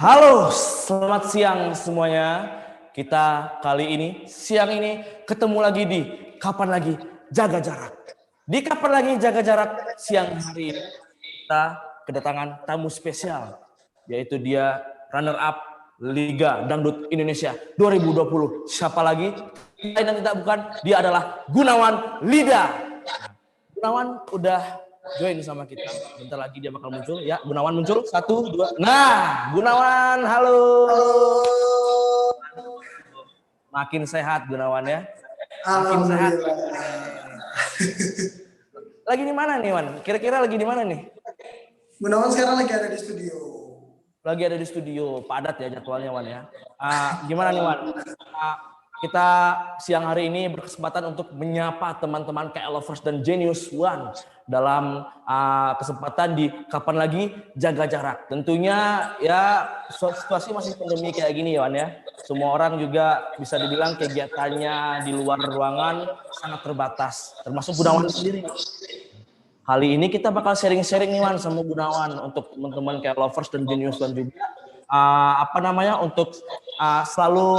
Halo, selamat siang semuanya. Kita siang ini ketemu lagi di Kapan Lagi Jaga Jarak. Di Kapan Lagi Jaga Jarak siang hari ini kita kedatangan tamu spesial, yaitu dia runner up Liga Dangdut Indonesia 2020. Siapa lagi? Lain dan tidak bukan, dia adalah Gunawan Lida. Gunawan udah join sama kita. Bentar lagi dia bakal muncul. Ya, Gunawan muncul. 1, 2. Nah, Gunawan, halo. Makin sehat Gunawan ya. Makin sehat. Lagi di mana nih, Wan? Kira-kira lagi di mana nih? Gunawan sekarang lagi ada di studio. Lagi ada di studio. Padat ya jadwalnya, Wan ya. Gimana nih, Wan? Kita siang hari ini berkesempatan untuk menyapa teman-teman KL Lovers dan Genius One dalam kesempatan di Kapan Lagi Jaga Jarak. Tentunya ya situasi masih pandemi kayak gini ya, Wan ya. Semua orang juga bisa dibilang kegiatannya di luar ruangan sangat terbatas, termasuk Gunawan sendiri. Kali ini kita bakal sharing-sharing nih, Wan, sama Gunawan untuk teman-teman KL Lovers dan Genius One juga. Untuk selalu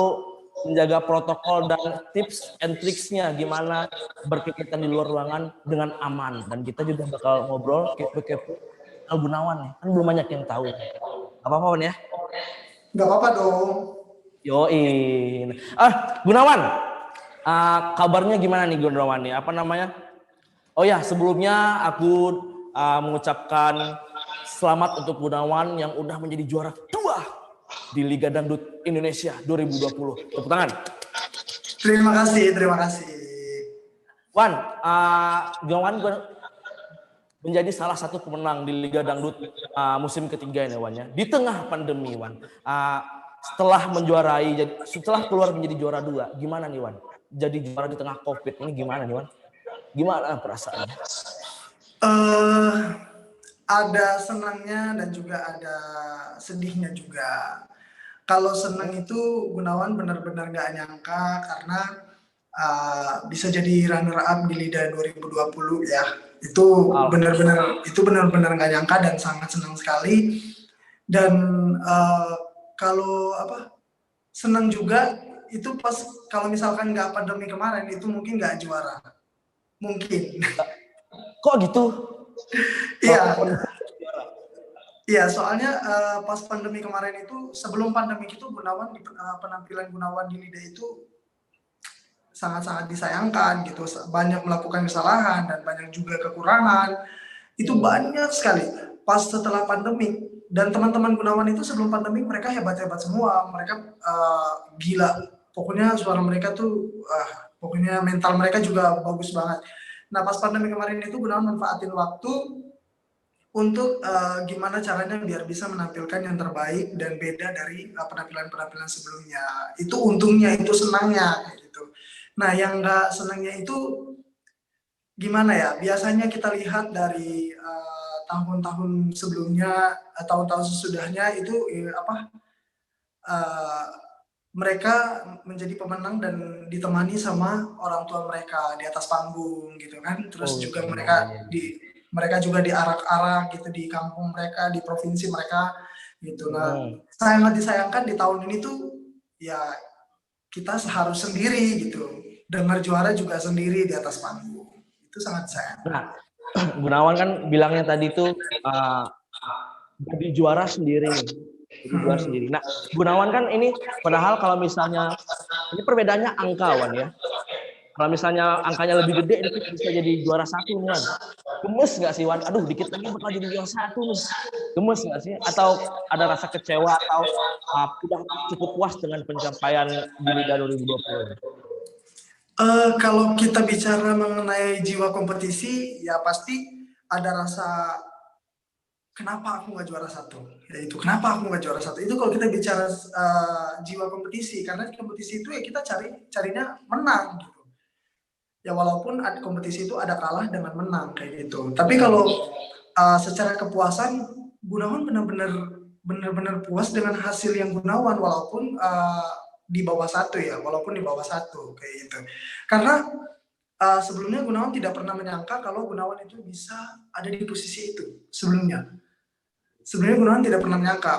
menjaga protokol dan tips and tricksnya gimana berkegiatan di luar ruangan dengan aman. Dan kita juga bakal ngobrol kepo-kepo Gunawan nih, kan belum banyak yang tahu. Apa-apa, Wan ya? Gak apa-apa dong. Yoin. Gunawan, kabarnya gimana nih Gunawan nih? Oh ya, sebelumnya aku mengucapkan selamat untuk Gunawan yang udah menjadi juara 2 di Liga Dangdut Indonesia 2020. Tepuk tangan. Terima kasih. Wan, Gunawan menjadi salah satu pemenang di Liga Dangdut musim ketiga ini, Wan ya. Di tengah pandemi, Wan. Setelah keluar menjadi juara 2, gimana nih, Wan? Jadi juara di tengah COVID ini gimana nih, Wan? Gimana perasaannya? Ada senangnya dan juga ada sedihnya juga. Kalau senang itu Gunawan benar-benar gak nyangka karena bisa jadi runner up di LIDA 2020 ya. Itu benar-benar gak nyangka dan sangat senang sekali. Dan kalau senang juga itu pas kalau misalkan nggak pandemi kemarin itu mungkin nggak juara. Mungkin. Kok gitu? Iya. Iya, soalnya pas pandemi kemarin itu, sebelum pandemi itu Gunawan penampilan Gunawan di LIDA itu sangat-sangat disayangkan gitu. Banyak melakukan kesalahan dan banyak juga kekurangan. Itu banyak sekali. Pas setelah pandemi dan teman-teman Gunawan itu sebelum pandemi mereka hebat-hebat semua. Mereka gila. Pokoknya suara mereka tuh pokoknya mental mereka juga bagus banget. Nah, pas pandemi kemarin itu Gunawan manfaatin waktu untuk gimana caranya biar bisa menampilkan yang terbaik dan beda dari penampilan-penampilan sebelumnya. Itu untungnya, itu senangnya gitu. Nah, yang nggak senangnya itu gimana ya? Biasanya kita lihat dari tahun-tahun sebelumnya, tahun-tahun sesudahnya itu mereka menjadi pemenang dan ditemani sama orang tua mereka di atas panggung gitu kan. Terus juga mereka juga diarak-arak gitu di kampung mereka, di provinsi mereka gitu. Nah, sangat disayangkan di tahun ini tuh ya kita harus sendiri gitu. Dengar juara juga sendiri di atas panggung. Itu sangat sayang. Nah, Gunawan kan bilangnya tadi tuh jadi juara sendiri. Nah, Gunawan kan ini padahal kalau misalnya ini perbedaannya angka, Wan ya. Kalau misalnya angkanya lebih gede, itu bisa jadi juara 1 nih, Wan. Gemes nggak sih, Wan? Aduh, dikit lagi bakal jadi juara 1 nih. Gemes nggak sih? Atau ada rasa kecewa atau udah cukup puas dengan pencapaian di Liga 2020? Kalau kita bicara mengenai jiwa kompetisi, ya pasti ada rasa kenapa aku nggak juara 1? Ya itu, kenapa aku nggak juara 1? Itu kalau kita bicara jiwa kompetisi, karena kompetisi itu ya kita carinya menang gitu. Ya walaupun kompetisi itu ada kalah dengan menang kayak gitu. Tapi kalau secara kepuasan, Gunawan benar-benar puas dengan hasil yang Gunawan walaupun di bawah 1 ya, walaupun di bawah 1 kayak gitu. Karena sebelumnya Gunawan tidak pernah menyangka kalau Gunawan itu bisa ada di posisi itu sebelumnya. Sebenarnya Gunawan tidak pernah menyangka.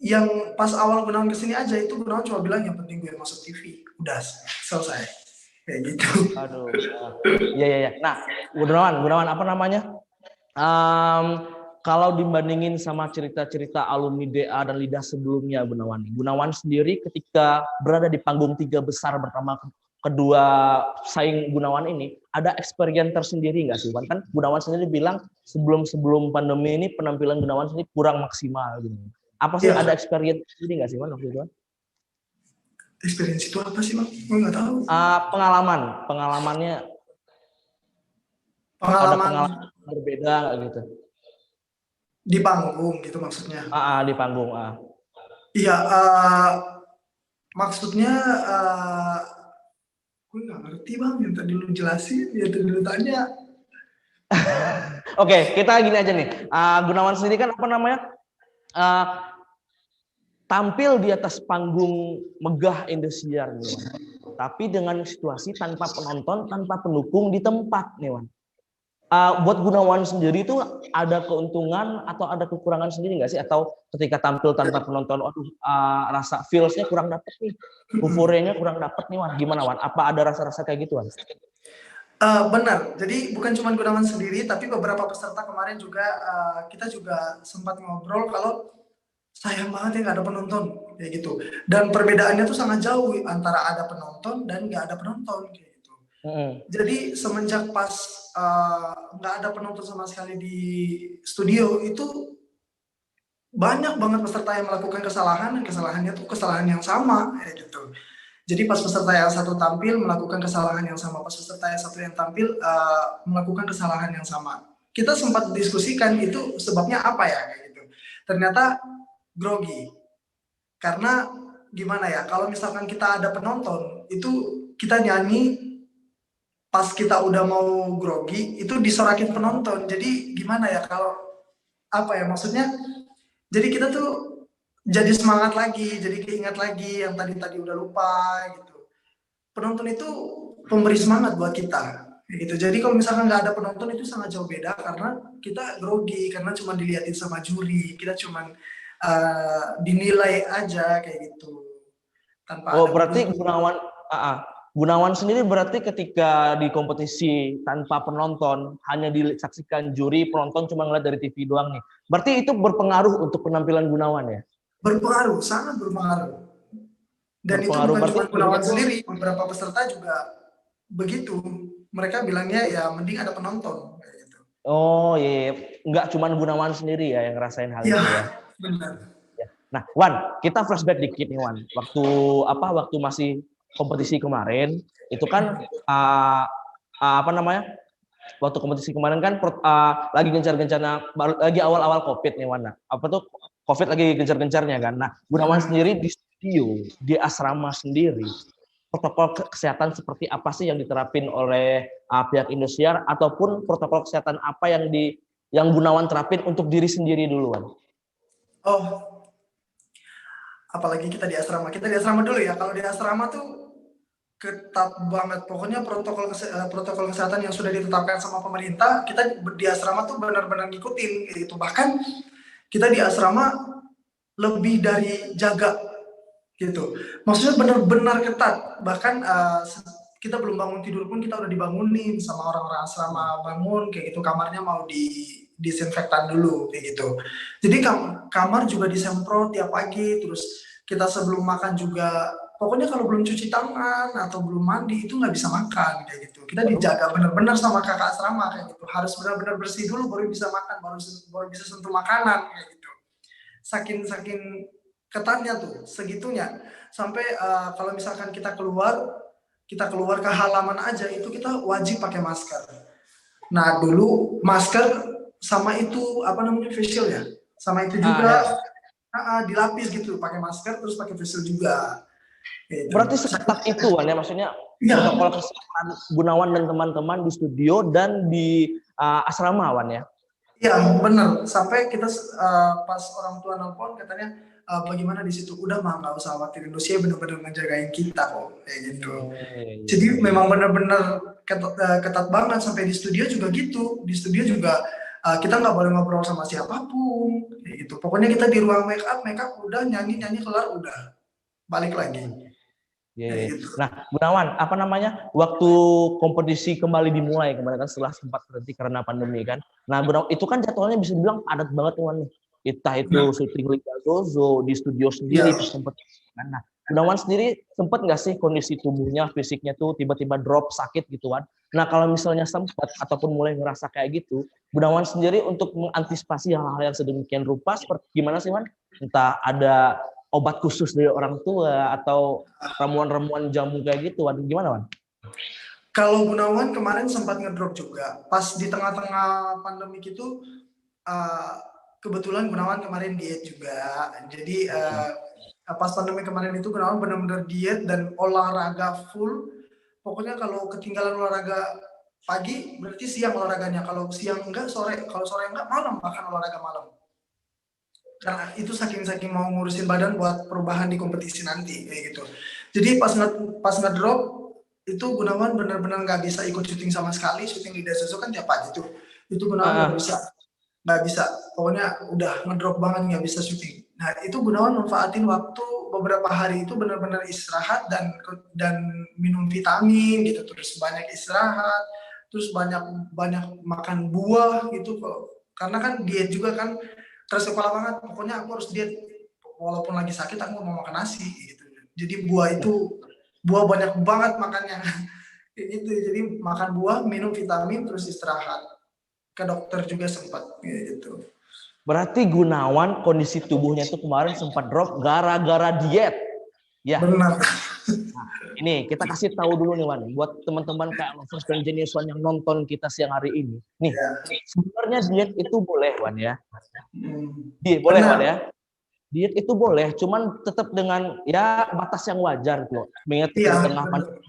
yang pas awal Gunawan kesini aja itu Gunawan cuma bilang yang penting gue masuk TV, udah selesai kayak gitu. Aduh. Iya, iya, iya. Nah, Gunawan apa namanya? Kalau dibandingin sama cerita-cerita alumni DA dan LIDA sebelumnya, Gunawan sendiri ketika berada di panggung 3 besar bersama kedua saing Gunawan ini, ada experience tersendiri nggak sih, Wan? Kan Gunawan sendiri bilang sebelum pandemi ini penampilan Gunawan sendiri kurang maksimal gitu. Apa sih, ada Ya, experience sendiri nggak sih, Wan, waktu itu, Wan? experience itu apa sih, Bang? Gue nggak tahu. Pengalamannya ada Pengalaman pengalaman berbeda nggak gitu? di panggung gitu maksudnya. Di panggung. Iya, maksudnya gue nggak ngerti Bang yang tadi lu jelasin, yang tadi lu tanya. Oke, kita gini aja nih. Gunawan sendiri kan apa namanya? Tampil di atas panggung megah Indosiar nih, Wan. Tapi dengan situasi tanpa penonton, tanpa pendukung di tempat nih, Wan. Buat Gunawan sendiri itu ada keuntungan atau ada kekurangan sendiri nggak sih? Atau ketika tampil tanpa penonton, rasa feels-nya kurang dapet nih, euforianya kurang dapet nih, Wan. Gimana, Wan? Apa ada rasa-rasa kayak gitu, Wan? Benar, jadi bukan cuma Gunawan sendiri, tapi beberapa peserta kemarin juga kita juga sempat ngobrol kalau sayang banget ya nggak ada penonton kayak gitu. Dan perbedaannya tuh sangat jauh antara ada penonton dan nggak ada penonton kayak gitu. Jadi semenjak pas nggak ada penonton sama sekali di studio itu banyak banget peserta yang melakukan kesalahan dan kesalahannya tuh kesalahan yang sama kayak gitu. Jadi pas peserta yang satu tampil melakukan kesalahan yang sama, pas peserta yang satu yang tampil melakukan kesalahan yang sama. Kita sempat diskusikan itu sebabnya apa ya kayak gitu. Ternyata grogi. Karena gimana ya, kalau misalkan kita ada penonton, itu kita nyanyi pas kita udah mau grogi itu disorakin penonton. Jadi gimana ya, kalau apa ya maksudnya, jadi kita tuh jadi semangat lagi, jadi keingat lagi yang tadi udah lupa gitu. Penonton itu pemberi semangat buat kita gitu. Jadi kalau misalkan nggak ada penonton itu sangat jauh beda, karena kita grogi karena cuma dilihatin sama juri, kita cuma dinilai aja kayak gitu tanpa ada Berarti penonton. Gunawan sendiri berarti ketika di kompetisi tanpa penonton, hanya disaksikan juri, penonton cuma ngeliat dari TV doang nih. Berarti itu berpengaruh untuk penampilan Gunawan ya? Berpengaruh, sangat berpengaruh. Dan itu Berpengaruh bukan berarti cuma Gunawan sendiri, beberapa peserta juga begitu. Mereka bilangnya ya mending ada penonton. Gitu. Oh iya, nggak cuma Gunawan sendiri ya yang ngerasain hal itu ya. Benar. Nah, Wan, kita flashback dikit nih, Wan. Waktu masih kompetisi kemarin, itu kan apa namanya? Waktu kompetisi kemarin kan lagi gencar-gencarnya, lagi awal-awal COVID nih, Wan. Apa tuh COVID lagi gencar-gencarnya kan. Nah, Gunawan sendiri di studio, di asrama sendiri, protokol kesehatan seperti apa sih yang diterapin oleh pihak Indosiar, ataupun protokol kesehatan apa yang Gunawan terapin untuk diri sendiri duluan? Oh, apalagi kita di asrama. Kita di asrama dulu ya. Kalau di asrama tuh ketat banget. Pokoknya protokol kesehatan yang sudah ditetapkan sama pemerintah, kita di asrama tuh benar-benar ngikutin gitu. Bahkan kita di asrama lebih dari jaga gitu. Maksudnya benar-benar ketat. Bahkan kita belum bangun tidur pun kita udah dibangunin sama orang-orang asrama, bangun kayak gitu, kamarnya mau disinfektan dulu kayak gitu. Jadi kamar juga disemprot tiap pagi, terus kita sebelum makan juga, pokoknya kalau belum cuci tangan atau belum mandi itu nggak bisa makan kayak gitu. Kita dijaga benar-benar sama kakak asrama kayak gitu. Harus benar-benar bersih dulu baru bisa makan, baru bisa sentuh makanan kayak gitu. Saking ketatnya tuh segitunya, sampai kalau misalkan kita keluar ke halaman aja itu kita wajib pakai masker. Nah dulu masker sama itu apa namanya face shield ya, sama itu juga dilapis gitu, pakai masker terus pakai face shield juga. Gitu. Berarti seketat itu Wan ya, maksudnya protokol kesehatan Gunawan dan teman-teman di studio dan di asrama, Wan ya? Iya benar, sampai kita pas orang tua nelpon katanya bagaimana di situ, udah mah nggak usah khawatir, Indonesia benar-benar ngejagain kita kok kayak gitu. Jadi memang benar-benar ketat banget, sampai di studio juga gitu. Di studio juga kita nggak boleh ngobrol sama siapapun, kayak gitu. Pokoknya kita di ruang make up udah nyanyi kelar udah balik lagi. Iya, Kayak iya. gitu. Nah, Gunawan, apa namanya? Waktu kompetisi kembali dimulai kemarin kan setelah sempat berhenti karena pandemi kan. Nah, Gunawan itu kan jadwalnya bisa dibilang padat banget Wan nih. Entah itu syuting Liga Zozo di studio sendiri Ya, terus kompetisi kan. Nah, Gunawan sendiri sempat nggak sih kondisi tubuhnya, fisiknya tuh tiba-tiba drop sakit gitu kan? Nah, kalau misalnya sempat ataupun mulai ngerasa kayak gitu, Gunawan sendiri untuk mengantisipasi hal-hal yang sedemikian rupa seperti gimana sih Wan? Entah ada obat khusus dari orang tua atau ramuan-ramuan jamu kayak gitu, Wan. Gimana, Wan? kalau Gunawan kemarin sempat ngedrop juga. Pas di tengah-tengah pandemi itu, uh, kebetulan Gunawan kemarin diet juga. Jadi pas pandemi kemarin itu Gunawan benar-benar diet dan olahraga full. Pokoknya kalau ketinggalan olahraga pagi, berarti siang olahraganya. Kalau siang enggak, sore. Kalau sore enggak, malam bahkan olahraga malam. Karena itu saking mau ngurusin badan buat perubahan di kompetisi nanti kayak gitu. Jadi pas ngedrop itu Gunawan benar-benar nggak bisa ikut syuting sama sekali. Syuting di Desa kan tiap pagi tuh. Itu Gunawan nggak bisa. Pokoknya udah ngedrop banget nggak bisa syuting. Nah itu Gunawan manfaatin waktu beberapa hari itu benar-benar istirahat dan minum vitamin gitu, terus banyak istirahat, terus banyak makan buah gitu kok. Karena kan diet juga kan keras kepala banget, pokoknya aku harus diet walaupun lagi sakit aku mau makan nasi gitu. Jadi buah banyak banget makannya gitu. Jadi makan buah, minum vitamin, terus istirahat. Ke dokter juga sempat gitu. Berarti Gunawan kondisi tubuhnya itu kemarin sempat drop gara-gara diet. Ya. Benar. Nah, ini kita kasih tahu dulu nih, Wan, buat teman-teman kayak Lovers dan Genius Wan yang nonton kita siang hari ini. Nih, sebenarnya diet itu boleh, Wan ya. Boleh, Wan ya. Diet itu boleh, cuman tetap dengan ya batas yang wajar tuh. Mengingat kita di tengah pandemi,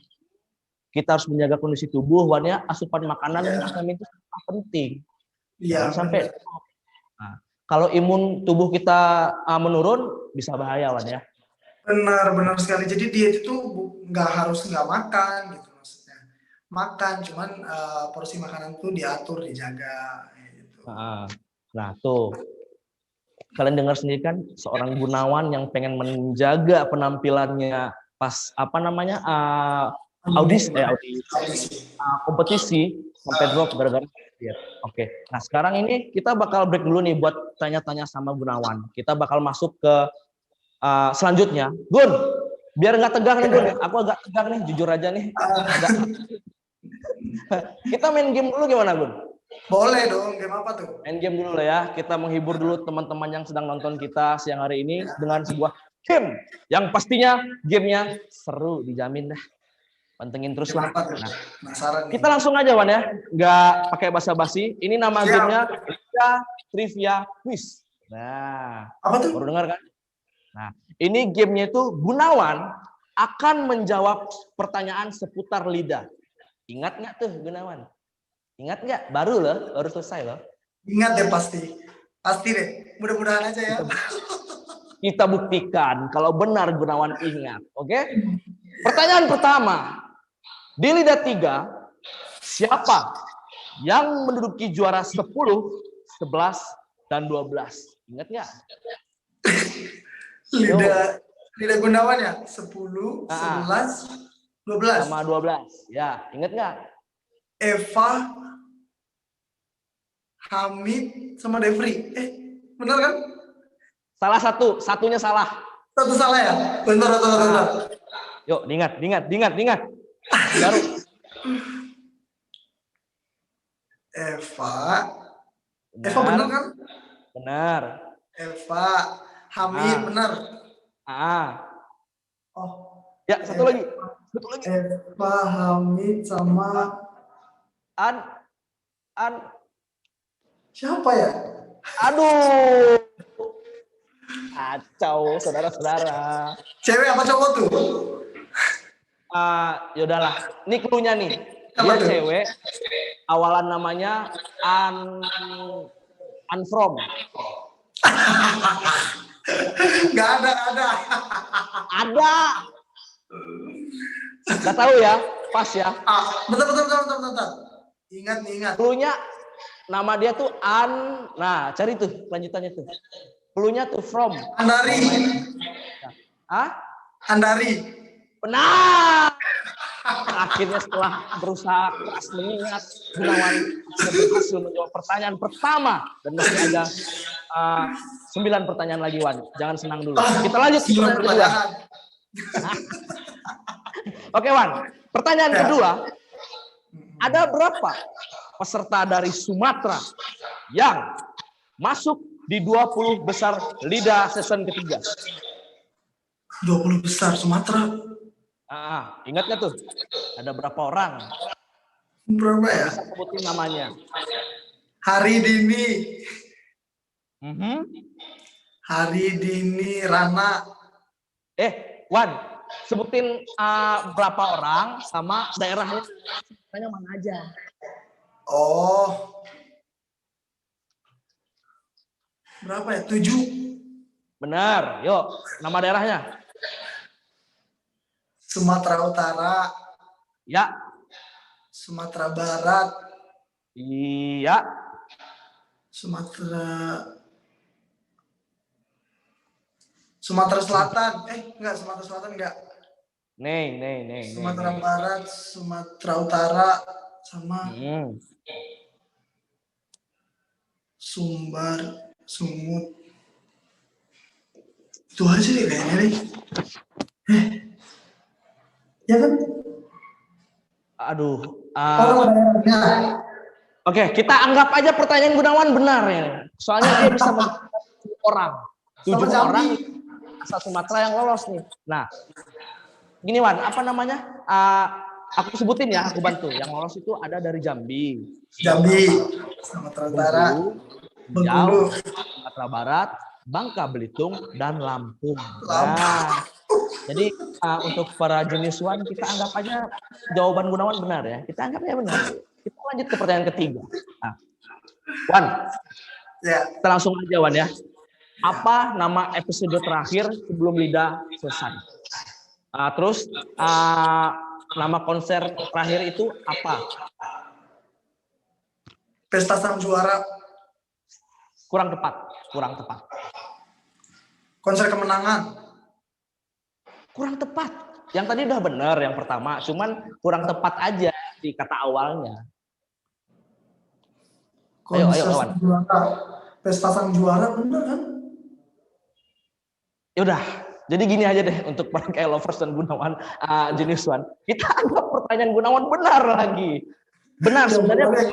kita harus menjaga kondisi tubuh, Wan ya. Asupan makanan dan vitamin itu sangat penting. Jangan sampai. Nah, kalau imun tubuh kita menurun, bisa bahaya, Wan ya. Benar sekali. Jadi diet itu nggak harus nggak makan gitu maksudnya. Makan, cuman porsi makanan tuh diatur, dijaga. Gitu. Nah tuh, kalian dengar sendiri kan seorang Gunawan yang pengen menjaga penampilannya pas apa namanya kompetisi sampai drop gara-gara diet. Oke. Nah sekarang ini kita bakal break dulu nih buat tanya-tanya sama Gunawan. Kita bakal masuk ke selanjutnya. Gun, biar nggak tegang nih Gun. Aku agak tegang nih, jujur aja nih. Kita main game dulu gimana Gun? Boleh dong, game apa tuh? Main game dulu lah ya. Kita menghibur dulu teman-teman yang sedang nonton kita siang hari ini dengan sebuah game yang pastinya gamenya seru, dijamin dah. Pantengin terus lah. Nah, kita langsung aja Wan ya, nggak pakai basa-basi. Ini nama gamenya Liga Trivia Quiz. Nah, apa tuh? baru dengar kan? Nah, ini gamenya itu Gunawan akan menjawab pertanyaan seputar lidah. Ingat nggak tuh Gunawan? Ingat nggak? Baru selesai loh. Ingat deh pasti deh. Mudah-mudahan aja ya. Kita buktikan kalau benar Gunawan ingat, oke? Pertanyaan pertama, di lidah 3, siapa yang menduduki juara 10, 11, dan 12? Ingat nggak? Lidah Gunawan ya? 10, 11, 12. Sama 12. Ya, ingat nggak? Eva, Hamid, sama Devri. Benar kan? Salah satunya salah. Satu salah ya? Bentar. Yuk, diingat. Baru. Eva benar kan? Benar. Eva, Hamid benar. Oh. Ya, satu lagi. Eva, Hamid, sama siapa ya? Aduh. Kacau, saudara-saudara. Cewek apa cowok tuh? Yaudahlah. Ini cluenya nih. Dia cewek. Awalan namanya Unfrom. Nggak ada. Ada. Nggak tahu ya. Pas ya. Bentar. Ingat. Cluenya Nama dia tuh Nah, cari tuh lanjutannya tuh. Cluenya tuh from. Andari. Hah? Andari. Benar. Akhirnya setelah berusaha keras mengingat, Gunawan berhasil menjawab pertanyaan pertama dan masih ada 9 pertanyaan lagi, Wan. Jangan senang dulu. Kita lanjut ke pertanyaan kedua. Oke, Wan. Pertanyaan kedua. Ada berapa peserta dari Sumatera yang masuk di 20 besar LIDA season ketiga? 20 besar Sumatera. Ingat nggak tuh? Ada berapa orang? Berapa ya? Bisa sebutin namanya. Hari Dini. Hari Dini Rana. Wan, sebutin berapa orang sama daerahnya. Tanya mana aja. Oh. Berapa ya? 7. Benar. Yuk, nama daerahnya. Sumatera Utara. Ya. Sumatera Barat. Iya. Sumatera Selatan. Enggak, Sumatera Selatan enggak. Nih. Sumatera Barat, Sumatera Utara, sama Sumbar, Sumut. Itu aja deh kayaknya nih. Ya kan? Aduh. Oke, kita anggap aja pertanyaan Gunawan benar ya. Soalnya dia bisa menjadi orang. 7 orang asal Sumatera yang lolos nih. Nah, gini Wan, apa namanya? Aku sebutin ya, aku bantu. Yang lolos itu ada dari Jambi, Sumatera Utara, Bengkulu, Sumatera Barat, Bangka Belitung, dan Lampung. Nah, jadi untuk para jenius Wan, kita anggap aja jawaban Gunawan benar ya. Kita anggap aja benar. Kita lanjut ke pertanyaan ketiga. Nah, Wan, kita langsung aja Wan ya. Apa nama episode terakhir sebelum LIDA selesai? Terus nama konser terakhir itu apa? Pesta Sang Juara. Kurang tepat. Konser Kemenangan. Kurang tepat. Yang tadi udah benar yang pertama, cuman kurang tepat aja di kata awalnya. Ayo Wan. Pesta Sang Juara benar kan? Yaudah, jadi gini aja deh untuk para K-lovers dan Gunawan jenius Wan. Kita anggap pertanyaan Gunawan benar lagi. Benar sebenarnya.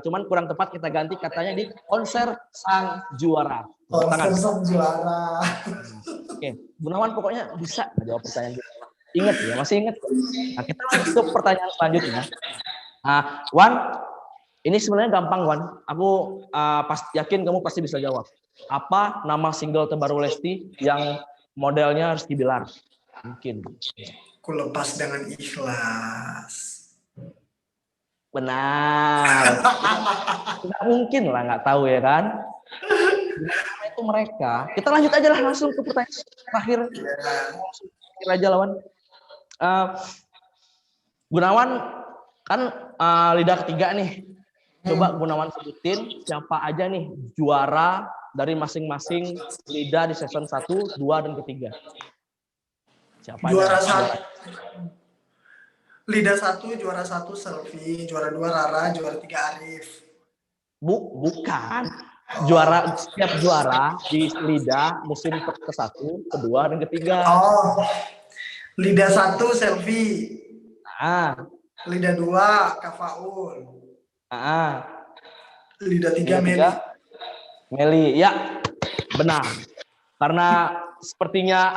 Cuman kurang tepat kita ganti katanya di konser Sang Juara. Konser Sang Juara. Oke, Gunawan pokoknya bisa jawab pertanyaan Gunawan. Ingat ya, masih ingat. Nah, kita lanjut ke pertanyaan selanjutnya. Wan, ini sebenarnya gampang Wan. Aku yakin kamu pasti bisa jawab. Apa nama single terbaru Lesti yang modelnya Rizky Bilar? Mungkin. Ku lepas dengan ikhlas. Benar. Nggak mungkin lah nggak tahu ya kan. Itu mereka. Kita lanjut aja lah langsung ke pertanyaan terakhir. Langsung aja lawan. Gunawan kan LIDA ketiga nih. Coba Gunawan sebutin siapa aja nih juara dari masing-masing LIDA di season 1, 2, dan ketiga. Siapa juara aja? LIDA 1 juara 1 Selvi, juara 2 Rara, juara 3 Arif. Bukan. Setiap juara di LIDA musim ke-1, ke-2, dan ke-3. LIDA 1 Selvi. LIDA 2 Kafaul. LIDA 3 Meli. Ya, benar. Karena sepertinya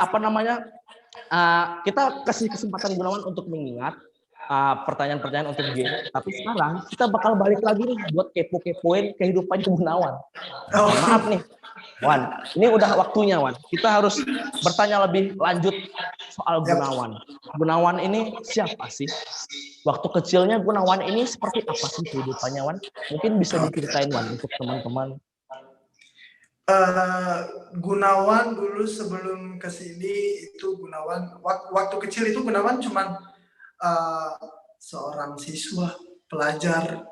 kita kasih kesempatan Gunawan untuk mengingat pertanyaan-pertanyaan untuk game. Tapi sekarang kita bakal balik lagi nih buat kepo-kepoin kehidupan Gunawan. Maaf nih, Wan. Ini udah waktunya, Wan. Kita harus bertanya lebih lanjut soal Gunawan. Gunawan ini siapa sih? Waktu kecilnya Gunawan ini seperti apa sih kehidupannya, Wan? Mungkin bisa diceritain, Wan, untuk teman-teman. Gunawan dulu sebelum kesini itu Gunawan waktu kecil itu Gunawan cuman seorang siswa pelajar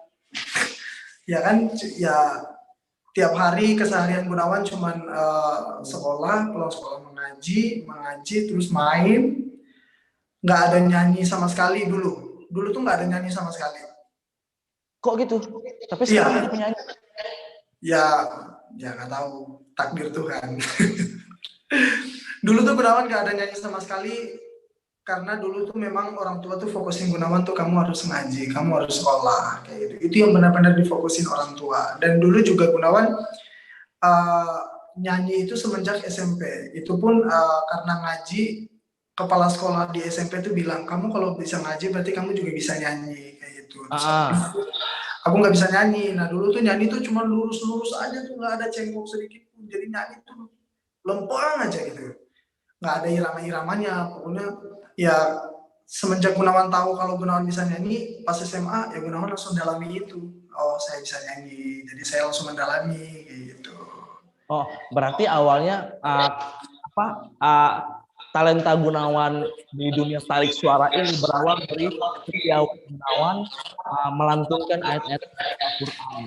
Ya kan, ya tiap hari keseharian Gunawan cuman sekolah, pulang sekolah mengaji, terus main, nggak ada nyanyi sama sekali dulu. Dulu tuh nggak ada nyanyi sama sekali. Kok gitu? Tapi Iya, sekarang jadi penyanyi. ya, ya nggak tahu takdir Tuhan. Dulu tuh Gunawan nggak ada nyanyi sama sekali karena dulu tuh memang orang tua tuh fokusin Gunawan tuh kamu harus ngaji, kamu harus sekolah kayak gitu. Itu yang benar-benar difokusin orang tua. Dan dulu juga Gunawan uh, nyanyi itu semenjak SMP. Itu pun karena ngaji, kepala sekolah di SMP tuh bilang kamu kalau bisa ngaji berarti kamu juga bisa nyanyi kayak gitu. Terus aku nggak bisa nyanyi. Nah dulu tuh nyanyi tuh cuma lurus-lurus aja tuh, nggak ada cengkok sedikit pun. Jadi nyanyi tuh lempeng aja gitu, nggak ada irama-iramanya. Pokoknya ya semenjak Gunawan tahu kalau Gunawan bisa nyanyi pas SMA, ya Gunawan langsung dalami itu. Oh saya bisa nyanyi, jadi saya langsung mendalami gitu. Oh, berarti awalnya talenta Gunawan di dunia tarik suara ini berawal dari ketika Gunawan melantunkan ayat-ayat Al-Quran.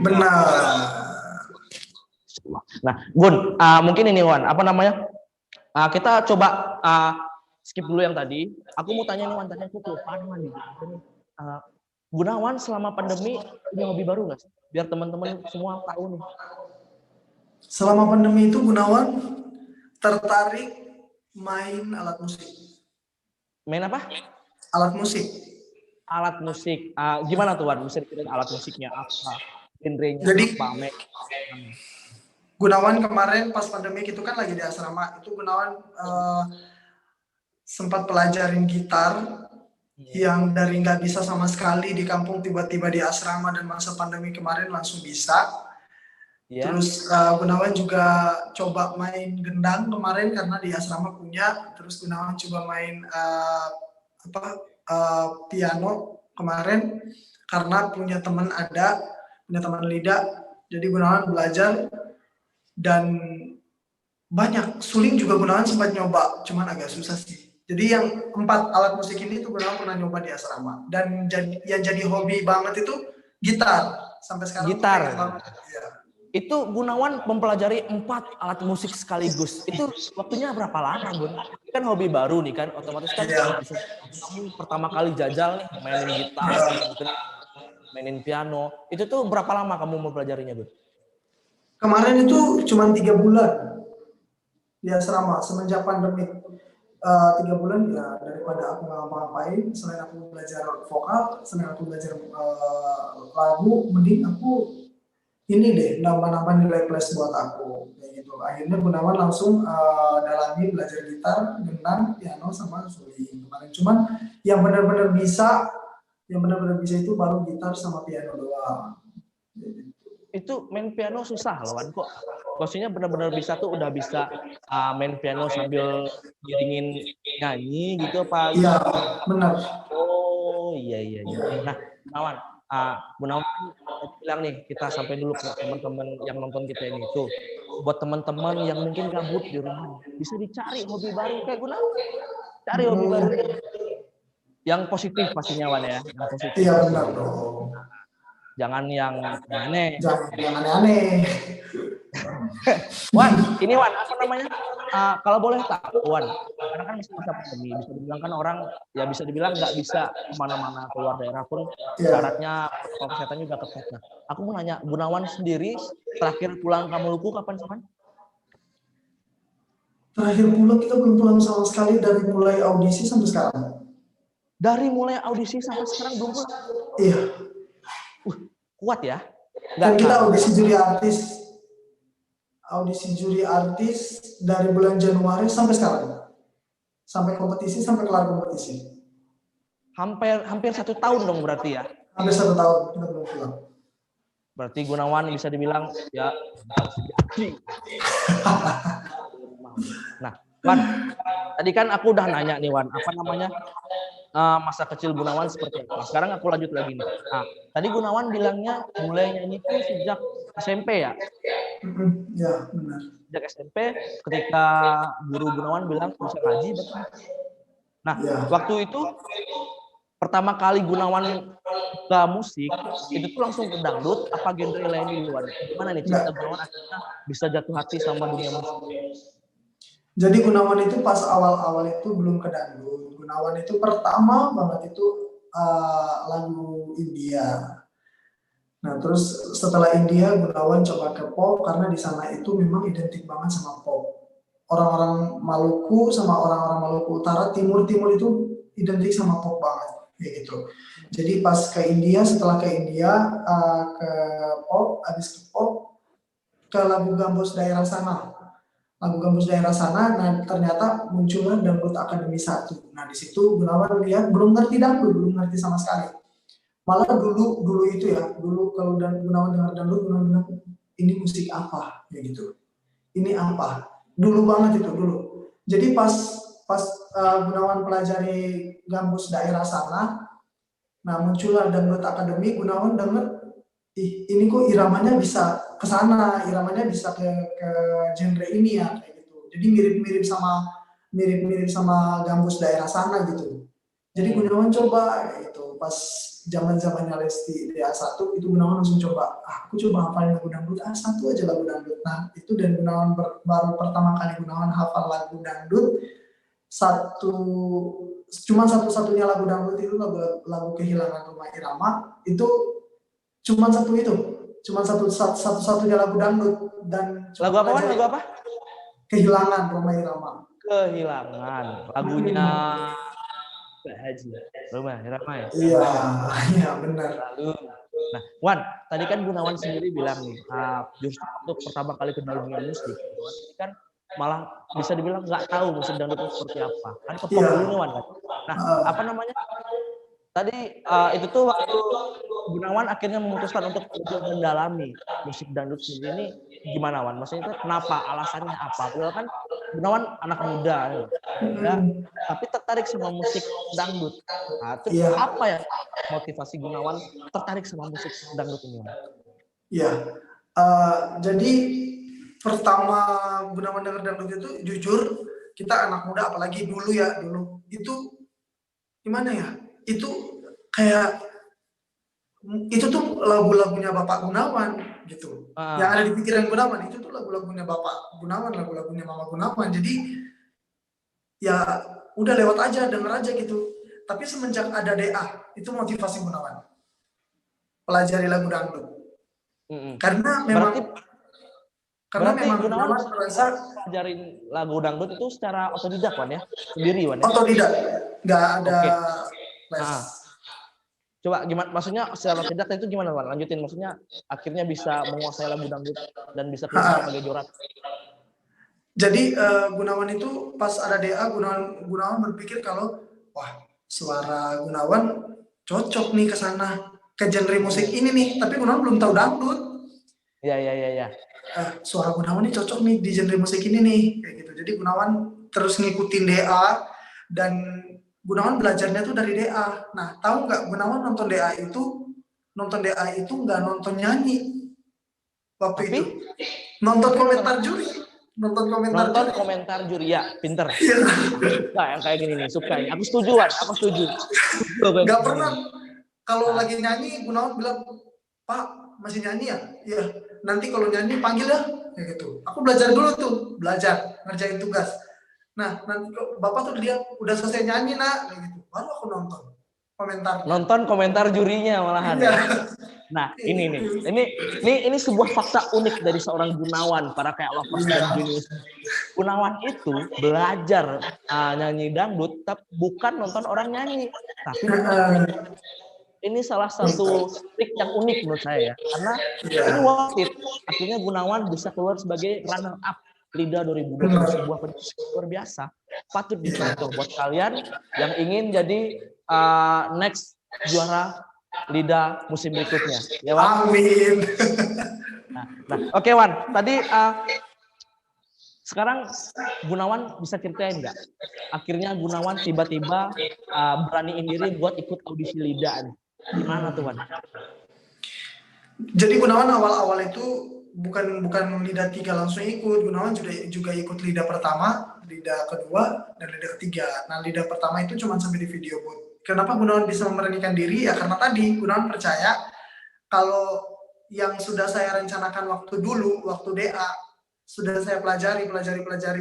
Benar. Nah, Gun, mungkin ini Wan, apa namanya? Kita coba skip dulu yang tadi. Aku mau tanya nih Wan, tanya aku kelupaan Wan. Gunawan selama pandemi punya hobi baru nggak sih? Biar teman-teman semua tahu nih. Selama pandemi itu Gunawan tertarik main alat musik. Main apa? Alat musik. Alat musik. Gimana tuh Wan? Bisa dikirain alat musiknya apa? Genrenya Jadi, apa? Gunawan kemarin pas pandemi itu kan lagi di asrama. Itu Gunawan sempat pelajarin gitar yang dari nggak bisa sama sekali di kampung, tiba-tiba di asrama dan masa pandemi kemarin langsung bisa. Terus Gunawan juga coba main gendang kemarin karena di asrama punya. Terus Gunawan coba main piano kemarin karena punya teman lidah. Jadi Gunawan belajar dan banyak. Suling juga Gunawan sempat nyoba, cuman agak susah sih. Jadi yang 4 alat musik ini tuh Gunawan pernah nyoba di asrama. Dan yang jadi hobi banget itu gitar. Sampai sekarang gitar. Ya. Itu Gunawan mempelajari 4 alat musik sekaligus. Itu waktunya berapa lama, Gun? Ini kan hobi baru nih kan, otomatis kan kamu pertama kali jajal nih mainin gitar, mainin piano. Itu tuh berapa lama kamu mempelajarinya, Gun? Kemarin itu cuma 3 bulan di asrama semenjak pandemi. 3 bulan ya, daripada aku nggak ngapa-ngapain, selain aku belajar vokal, selain aku belajar lagu, mending aku ini deh nambah-nambah nilai plus buat aku kayak gitu. Akhirnya Gunawan langsung dalami belajar gitar, gendang, piano sama suling kemarin. Cuman yang benar-benar bisa itu baru gitar sama piano doang. Itu main piano susah loh Wan, kok maksudnya benar-benar bisa tuh udah bisa main piano sambil ngiringin nyanyi gitu apa? Iya benar. Oh iya. Nah Gunawan, Gunawan bilang nih kita sampai dulu ke teman-teman yang nonton kita ini tuh, buat teman-teman yang mungkin gabut di rumah bisa dicari hobi baru kayak Gunawan, cari hobi baru yang positif pastinya Wan ya, yang positif. Iya benar dong. Jangan yang aneh. Jangan aneh. Wan, ini Wan, apa namanya? Kalau boleh tahu, Wan, karena kan masih masa pandemi, bisa dibilang kan orang, ya bisa dibilang nggak bisa kemana-mana keluar daerah pun, syaratnya protokol kesehatan juga ketat. Nah, aku mau nanya, Gunawan sendiri terakhir pulang ke Maluku kapan sih, Wan? Terakhir pulang kita belum pulang sama sekali dari mulai audisi sampai sekarang. Dari mulai audisi sampai sekarang belum pulang? Iya. Kuat ya? Dan kita audisi juri artis dari bulan Januari sampai sekarang, sampai kompetisi, sampai kelar kompetisi. Hampir 1 tahun dong berarti ya? Hampir 1 tahun kita belum pulang. Berarti Gunawan bisa dibilang ya. Nah, Wan, tadi kan aku udah nanya nih Wan, apa namanya? Masa kecil Gunawan seperti apa. Sekarang aku lanjut lagi nih. Tadi Gunawan bilangnya mulai nyanyi itu sejak SMP ya? Ya, benar. Sejak SMP ketika guru Gunawan bilang bisa ngaji, betul. Nah, waktu itu pertama kali Gunawan nggak musik, itu tuh langsung ke dangdut, apa genre lain di luar? Gimana nih cerita Gunawan akhirnya bisa jatuh hati sama dunia musik? Jadi Gunawan itu pas awal-awal itu belum ke dangdut. Gunawan itu pertama banget itu lagu India. Nah, terus setelah India, Gunawan coba ke pop karena di sana itu memang identik banget sama pop. Orang-orang Maluku sama orang-orang Maluku Utara, Timur-Timur itu identik sama pop banget, kayak gitu. Jadi pas ke India, setelah ke India, ke pop, habis ke pop, ke lagu Gambus daerah sana. Lagu Gambus daerah sana, nah ternyata munculnya Dangdut Akademi 1. Nah, di situ Gunawan lihat belum ngerti dangdut, belum ngerti sama sekali. Malah dulu itu ya, dulu kalau Gunawan dengar dangdut, Gunawan bilang, ini musik apa? Ya gitu. Ini apa? Dulu banget itu, dulu. Jadi pas Gunawan pelajari Gambus daerah sana, nah muncullah Dangdut Akademi, Gunawan denger, ih ini kok iramanya bisa ke sana, iramanya bisa ke genre ini ya, kayak gitu. Jadi mirip-mirip sama Gambus daerah sana gitu. Jadi Gunawan coba kayak gitu. Pas zaman-zamannya Lesti DA1 itu Gunawan langsung coba, aku coba hafalin lagu dangdut, satu aja lagu dangdut. Nah, itu dan Gunawan baru pertama kali Gunawan hafal lagu dangdut, satu-satunya lagu dangdut itu lagu Kehilangan Rumah Irama, itu cuma satu-satunya lagu dangdut. Dan Lagu apa, Wan? Lagu apa? Kehilangan Rumah Irama. Kehilangan. Lagunya Haji. Rumah Irama ya? Iya benar. Lalu, nah, Wan, tadi kan Gunawan sendiri bilang nih, justru untuk pertama kali ke dunia musik, ini kan malah bisa dibilang nggak tahu musik dangdut itu seperti apa. Kan ke pop dulu nih, Wan. Nah, apa namanya? Tadi itu tuh waktu Gunawan akhirnya memutuskan untuk mendalami musik dangdut sendiri ini gimana, Wan? Maksudnya itu kenapa? Alasannya apa? Padahal kan Gunawan anak muda, ya, tapi tertarik sama musik dangdut. Nah, itu apa ya motivasi Gunawan tertarik sama musik dangdut ini? Iya, jadi pertama Gunawan denger dangdut itu, jujur kita anak muda, apalagi dulu itu gimana ya? Itu kayak itu tuh lagu-lagunya Bapak Gunawan gitu. Yang ada di pikiran Gunawan itu tuh lagu-lagunya Bapak Gunawan, lagu-lagunya Mama Gunawan. Jadi ya udah lewat aja, denger aja gitu. Tapi semenjak ada DA, itu motivasi Gunawan. Pelajari lagu dangdut. Karena memang Gunawan pelajarin lagu dangdut itu secara otodidak, Wan ya? Sendiri, Wan ya? Otodidak. Nggak ada les. Coba gimana, maksudnya secara otodidak itu gimana, Wan? Lanjutin, maksudnya akhirnya bisa menguasai lagu dangdut dan bisa keluar sebagai juara. Jadi Gunawan itu pas ada DA, Gunawan berpikir kalau wah, suara Gunawan cocok nih ke sana, ke genre musik ini nih. Tapi Gunawan belum tahu dangdut. Iya. Suara Gunawan ini cocok nih di genre musik ini nih, kayak gitu. Jadi Gunawan terus ngikutin DA dan Gunawan belajarnya tuh dari DA. Nah, tahu nggak, Gunawan nonton DA itu nggak nonton nyanyi waktu itu. Nonton komentar juri. Nonton komentar juri ya, pinter. Suka yang kayak gini nih, suka. Aku setuju, Wan. Aku setuju. Nggak pernah kalau lagi nyanyi Gunawan bilang, Pak masih nyanyi ya? Iya. Nanti kalau nyanyi panggil ya, kayak gitu. Aku belajar dulu tuh, ngerjain tugas. Nah, nanti Bapak tuh lihat udah selesai nyanyi nak, kayak gitu. Baru aku nonton komentar. Nonton komentar jurinya malahan. Iya. Nah, ini sebuah fakta unik dari seorang Gunawan, para kayak lovers dan jenius. Gunawan itu belajar nyanyi dangdut, tapi bukan nonton orang nyanyi, tapi ini salah satu trik yang unik menurut saya ya, karena ini worth it. Akhirnya Gunawan bisa keluar sebagai runner up LIDA 2020, sebuah prestasi luar biasa, patut dicontoh buat kalian yang ingin jadi next juara LIDA musim berikutnya. Ya, Wan? Amin. Nah, oke, Wan. Tadi sekarang Gunawan bisa ceritain nggak? Akhirnya Gunawan tiba-tiba beraniin diri buat ikut audisi LIDA. Gimana tuh, Wan? Jadi Gunawan awal-awal itu bukan LIDA 3 langsung ikut. Gunawan juga ikut LIDA pertama, LIDA kedua, dan LIDA ketiga. Nah, LIDA pertama itu cuma sampai di video booth Kenapa Gunawan bisa memberanikan diri? Ya karena tadi Gunawan percaya kalau yang sudah saya rencanakan waktu dulu, waktu DA, sudah saya pelajari,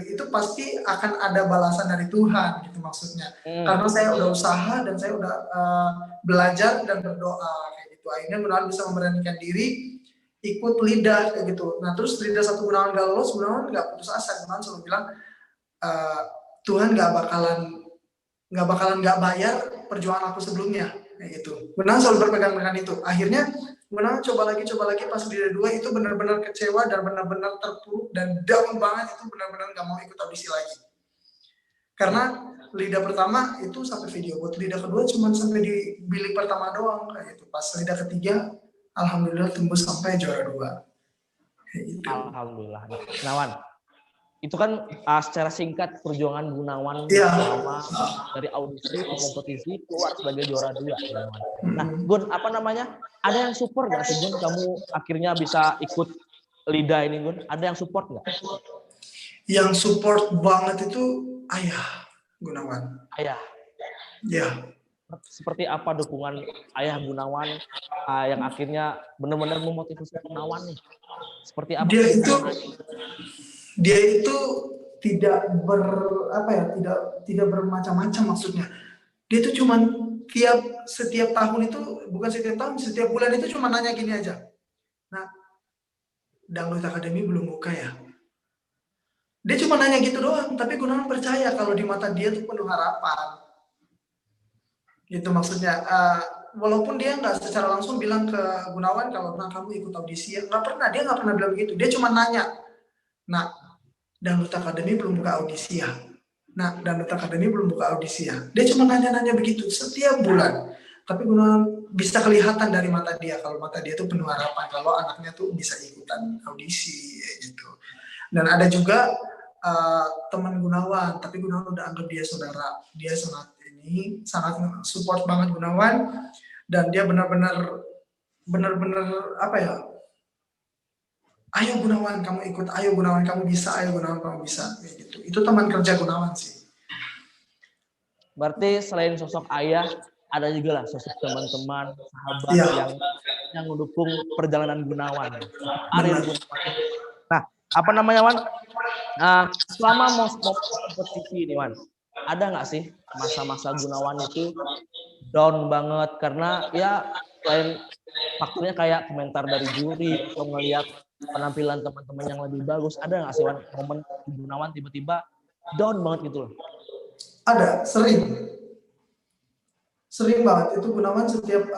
itu pasti akan ada balasan dari Tuhan, gitu maksudnya. Karena saya udah usaha dan saya udah belajar dan berdoa, kayak gitu. Akhirnya Gunawan bisa memberanikan diri, ikut lidah, kayak gitu. Nah terus lidah satu Gunawan gak lolos, Gunawan gak putus asa. Gunawan selalu bilang, Tuhan gak bakalan gak bayar perjuangan aku sebelumnya, kayak gitu. Gunawan selalu berpegang dengan itu. Akhirnya Gunawan coba lagi pas lidah 2 itu benar-benar kecewa dan benar-benar terpuruk dan down banget, itu benar-benar gak mau ikut audisi lagi. Karena lidah pertama itu sampai video, buat lidah kedua cuma sampai di bilik pertama doang, kayak gitu. Pas lidah ketiga, alhamdulillah tembus sampai juara 2. Kayak gitu. Alhamdulillah. Gunawan, itu kan secara singkat perjuangan Gunawan selama dari audisi ke kompetisi keluar sebagai juara 2. Gunawan. Nah, Gun, apa namanya? Ada yang support nggak sih, Gun? Kamu akhirnya bisa ikut lidah ini, Gun? Ada yang support nggak? Yang support banget itu ayah Gunawan. Ayah. Ya. Seperti apa dukungan ayah Gunawan yang akhirnya benar-benar memotivasi Gunawan nih? Seperti apa? Dia itu tidak tidak bermacam-macam maksudnya. Dia itu cuman setiap tahun itu, bukan setiap tahun, setiap bulan itu cuma nanya gini aja. Nah, Dangdut Academy belum buka ya? Dia cuma nanya gitu doang, tapi Gunawan percaya kalau di mata dia tuh penuh harapan. Gitu maksudnya. Walaupun dia nggak secara langsung bilang ke Gunawan kalau kamu ikut audisi ya, dia nggak pernah bilang begitu. Dia cuma nanya. Nah, Dangdut Academy belum buka audisi ya? Nah, Dangdut Academy belum buka audisi ya? Dia cuma nanya-nanya begitu setiap bulan. Tapi Gunawan bisa kelihatan dari mata dia kalau mata dia tuh penuh harapan kalau anaknya tuh bisa ikutan audisi gitu. Dan ada juga teman Gunawan, tapi Gunawan udah anggap dia saudara. Dia sangat support banget Gunawan, dan dia benar-benar apa ya? Ayo Gunawan kamu ikut, ayo Gunawan kamu bisa, ayo Gunawan kamu bisa, kayak gitu. Itu teman kerja Gunawan sih. Berarti selain sosok ayah, ada juga lah sosok teman-teman, sahabat yang mendukung perjalanan Gunawan. Karir Gunawan. Nah, apa namanya, Wan? Selama mau kompetisi ini, Wan, ada nggak sih masa-masa Gunawan itu down banget karena ya selain faktornya kayak komentar dari juri atau ngelihat penampilan teman-teman yang lebih bagus, ada nggak sih, Wan, momen Gunawan tiba-tiba down banget gitu loh? Ada, sering banget. Itu Gunawan setiap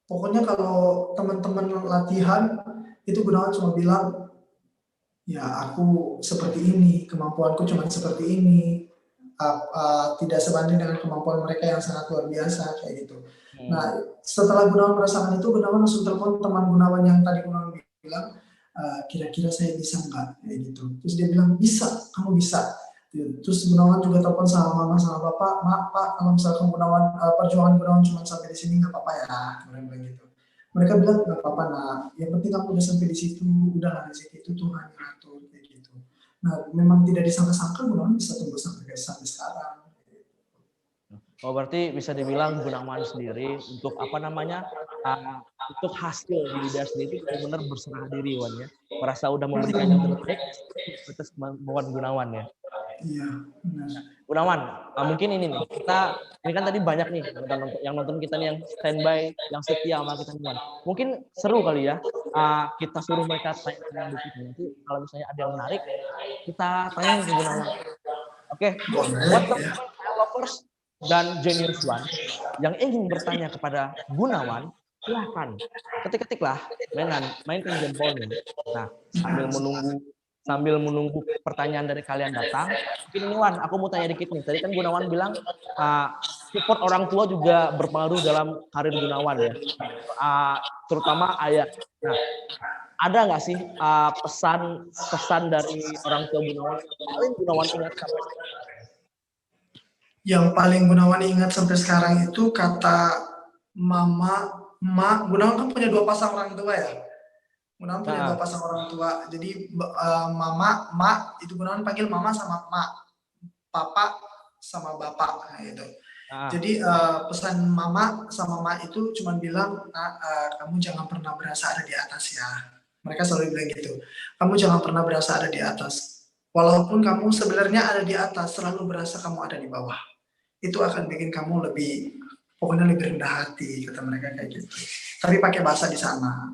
pokoknya kalau teman-teman latihan itu Gunawan cuma bilang, ya aku seperti ini, kemampuanku cuma seperti ini, tidak sebanding dengan kemampuan mereka yang sangat luar biasa, kayak gitu. Nah, setelah Gunawan merasakan itu, Gunawan langsung telepon teman Gunawan yang tadi Gunawan bilang, kira-kira saya bisa nggak, kayak gitu. Terus dia bilang, bisa, kamu bisa. Terus Gunawan juga telepon sama mama sama bapak, Pak, kalau misalkan Gunawan perjuangan Gunawan cuma sampai di sini nggak apa-apa ya, mereka bilang gitu. Mereka bilang nggak apa-apa, nah, yang penting kamu udah sampai di situ, udah di situ, itu Tuhan yang atur, kayak gitu. Nah, memang tidak disangka-sangka Gunawan bisa tembus sampai sekarang. Oh, berarti bisa dibilang Gunawan sendiri untuk apa namanya, untuk hasil di lidah sendiri benar-benar berserah diri, Wan ya. Merasa udah memberikan yang terbaik atas kemampuan Gunawan ya. Iya, benar. Gunawan, mungkin ini nih, ini kan tadi banyak nih yang nonton kita nih yang standby, yang setia sama kita nih, Wan. Mungkin seru kali ya, kita suruh mereka tanya dikit nanti kalau misalnya ada yang menarik, kita tanya ke Gunawan. Oke, buat teman-teman lovers dan Genius One yang ingin bertanya kepada Gunawan, silahkan ketik-ketiklah mainkan jempolnya. Nah, sambil menunggu pertanyaan dari kalian datang, mungkin ini Wan, aku mau tanya dikit nih. Tadi kan Gunawan bilang support orang tua juga berpengaruh dalam karir Gunawan ya, terutama ayah. Nah, ada nggak sih pesan dari orang tua Gunawan yang paling Gunawan ingat sampai sekarang? Yang paling Gunawan ingat sampai sekarang itu kata mama, mak. Gunawan kan punya 2 pasang orang tua ya. Gunawan punya 2 pasang orang tua. Jadi mama, mak, itu Gunawan panggil mama sama mak. Papa, sama bapak gitu. Ah. Jadi pesan mama sama mama itu cuma bilang, kamu jangan pernah berasa ada di atas ya. Mereka selalu bilang gitu. Kamu jangan pernah berasa ada di atas. Walaupun kamu sebenarnya ada di atas, selalu berasa kamu ada di bawah. Itu akan bikin kamu pokoknya lebih rendah hati, kata mereka kayak gitu. Tapi pakai bahasa di sana.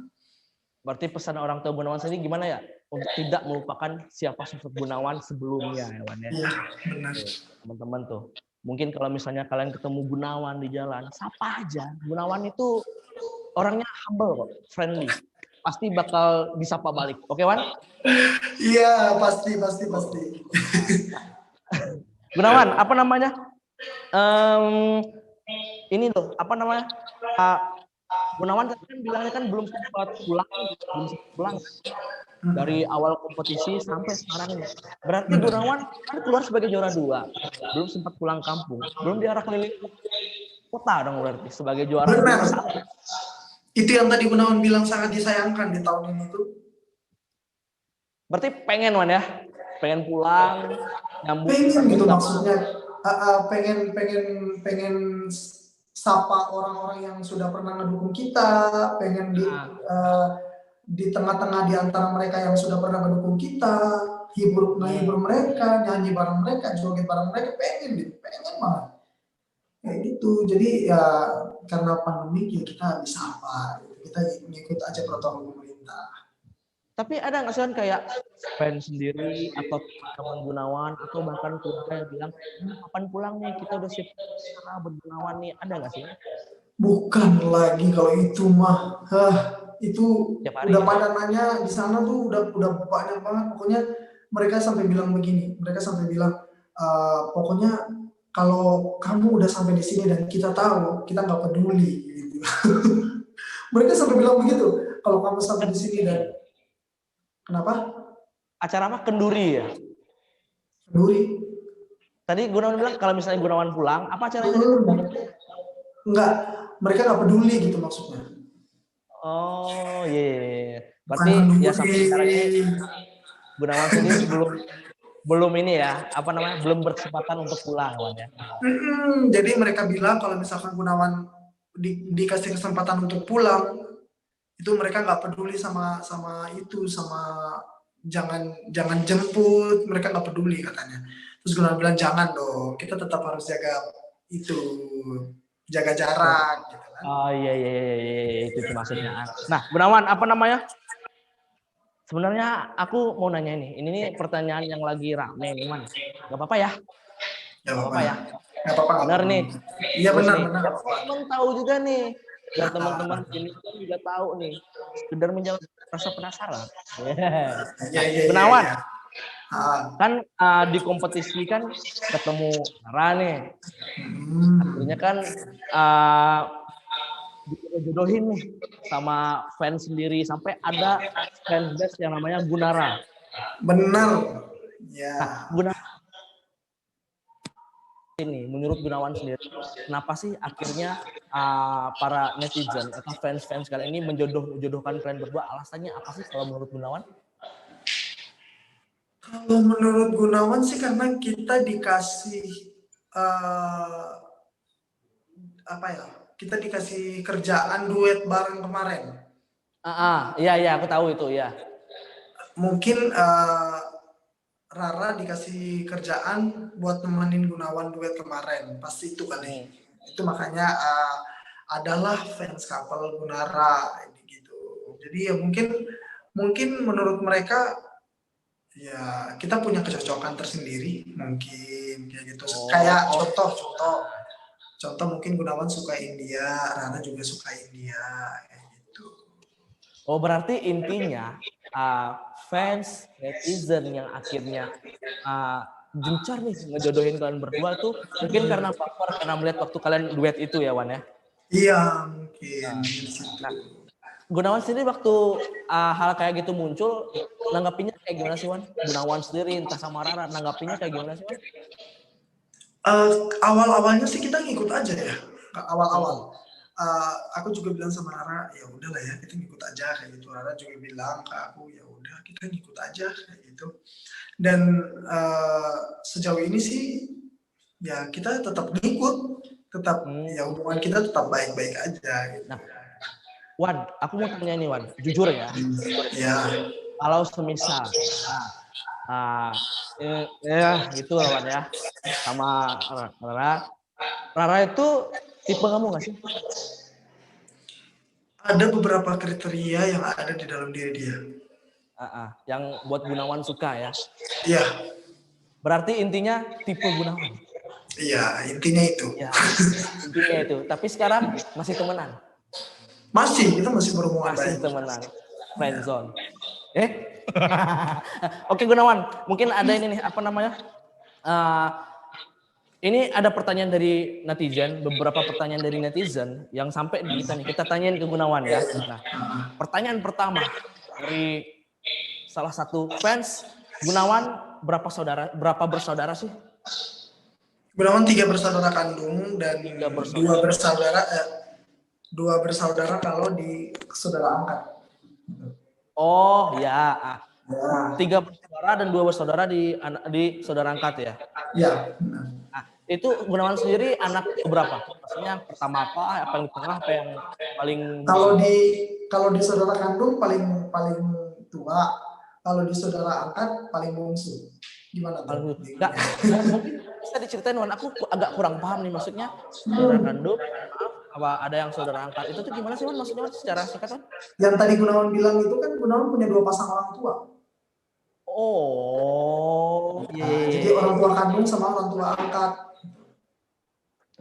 Berarti pesan orang tua Gunawan sendiri gimana ya? Untuk tidak melupakan siapa sosok Gunawan sebelumnya, ya Wan ya. Iya, benar. Teman-teman tuh. Mungkin kalau misalnya kalian ketemu Gunawan di jalan, sapa aja. Gunawan itu orangnya humble kok, friendly. Pasti bakal disapa balik. Oke, Wan? Iya, pasti. Gunawan, apa namanya? Ini loh, apa namanya? Gunawan kan bilangnya kan belum sempat pulang dari awal kompetisi sampai sekarang ini. Berarti Gunawan kan keluar sebagai juara 2, belum sempat pulang kampung, belum diarah keliling kota dong berarti sebagai juara. Benar. Itu yang tadi Gunawan bilang sangat disayangkan di tahun ini tuh. Berarti pengen Wan ya, pengen pulang, nyambung. Pengen gitu maksudnya, pengen sapa orang-orang yang sudah pernah ngedukung kita, pengen di tengah-tengah di antara mereka yang sudah pernah ngedukung kita, hibur mereka, nyanyi bareng mereka, joget bareng mereka, pengen banget. Kayak gitu. Jadi ya karena pandemi ya kita bisa apa, kita ngikut aja protokol pemerintah. Tapi ada nggak sih kan kayak fans sendiri atau teman Gunawan atau bahkan keluarga yang bilang, kapan pulang nih, kita udah siap Gunawan nih, ada nggak sih? Bukan lagi kalau itu mah, itu udah pada nanya di sana tuh udah banyak banget. Pokoknya mereka sampai bilang begini, pokoknya kalau kamu udah sampai di sini dan kita tahu, kita nggak peduli gitu. Mereka sampai bilang begitu, kalau kamu sampai di sini dan kenapa? Acara apa? Kenduri ya? Kenduri. Tadi Gunawan bilang kalau misalnya Gunawan pulang, apa acaranya? Enggak, mereka nggak peduli gitu maksudnya. Oh iya. Berarti ya sampai sekarang ini Gunawan sendiri belum ini ya, apa namanya, belum berkesempatan untuk pulang, Wan ya. Jadi mereka bilang kalau misalkan Gunawan dikasih kesempatan untuk pulang, itu mereka nggak peduli sama jangan jemput, mereka nggak peduli katanya. Terus Gunawan bilang jangan dong, kita tetap harus jaga jarak gitu kan. Oh iya itu maksudnya. Nah Gunawan, apa namanya, sebenarnya aku mau nanya ini pertanyaan yang lagi rame nih Man, nggak apa-apa ya? Nggak apa-apa ya? Nggak apa-apa. Benar nih. Iya benar. Teman-teman tahu juga nih, dan teman-teman ini juga tahu nih, sekedar menjawab rasa penasaran. Gunawan, kan di kompetisi kan ketemu Ra nih, akhirnya kan dijodohin nih sama fans sendiri, sampai ada fanbase yang namanya Gunara. Benar. Ya. Nah, Gunawan ini, menurut Gunawan sendiri, kenapa sih akhirnya para netizen atau fans kalian ini menjodohkan kalian berdua? Alasannya apa sih kalau menurut Gunawan? Kalau menurut Gunawan sih karena kita dikasih kita dikasih kerjaan duet bareng kemarin. Iya, aku tahu itu ya. Mungkin Rara dikasih kerjaan buat nemenin Gunawan duet kemarin, pasti itu kali. Itu makanya adalah fans couple Gunara gitu. Jadi ya mungkin menurut mereka ya kita punya kecocokan tersendiri mungkin kayak gitu. Kayak contoh mungkin Gunawan suka India, Rara juga suka India kayak gitu. Oh berarti intinya fans netizen yang akhirnya gencar nih ngejodohin kalian berdua tuh mungkin karena baper, karena melihat waktu kalian duet itu ya Wan ya? Iya mungkin. Nah, Gunawan sendiri waktu hal kayak gitu muncul, nanggapinnya kayak gimana sih Wan? Gunawan sendiri entah sama Rara, nanggapinnya kayak gimana sih Wan? Awal-awalnya sih kita ngikut aja ya. Awal-awal. Aku juga bilang sama Rara, ya udahlah ya kita ngikut aja kayak gitu. Rara juga bilang ke aku, ya udah kita ngikut aja kayak gitu. Dan sejauh ini sih ya kita tetap ngikut, tetap ya hubungan kita tetap baik-baik aja. Gitu. Nah, Wan, aku mau tanya nih Wan, jujur ya. Ya. Kalau semisal, ya gitu lah Wan ya, sama Rara itu tipe kamu nggak sih? Ada beberapa kriteria yang ada di dalam diri dia. Yang buat Gunawan suka ya? Iya. Berarti intinya tipe Gunawan? Iya, intinya itu. Ya, intinya itu. Tapi sekarang masih temenan? Masih, kita masih berhubungan masih baik. Temenan, friendzone. Oke Gunawan, mungkin ada ini nih, apa namanya? Ini ada pertanyaan dari netizen, beberapa pertanyaan dari netizen yang sampai kita tanyain ke Gunawan ya. Nah, pertanyaan pertama dari salah satu fans, Gunawan berapa bersaudara sih? Gunawan 3 bersaudara kandung dan 2 bersaudara kalau di saudara angkat. Oh ya, 3 bersaudara dan 2 bersaudara di saudara angkat ya? Ya. Nah, itu Gunawan sendiri anak berapa? Maksudnya pertama apa yang tengah, apa yang paling? Kalau di saudara kandung paling tua, kalau di saudara angkat paling bungsu. Gimana tuh? Enggak, mungkin bisa diceritain Wan, aku agak kurang paham nih, maksudnya saudara kandung, apa ada yang saudara angkat, itu tuh gimana sih Wan, maksudnya secara singkat Wan? Yang tadi Gunawan bilang itu kan Gunawan punya 2 pasang orang tua. Oh, Jadi orang tua kandung sama orang tua angkat.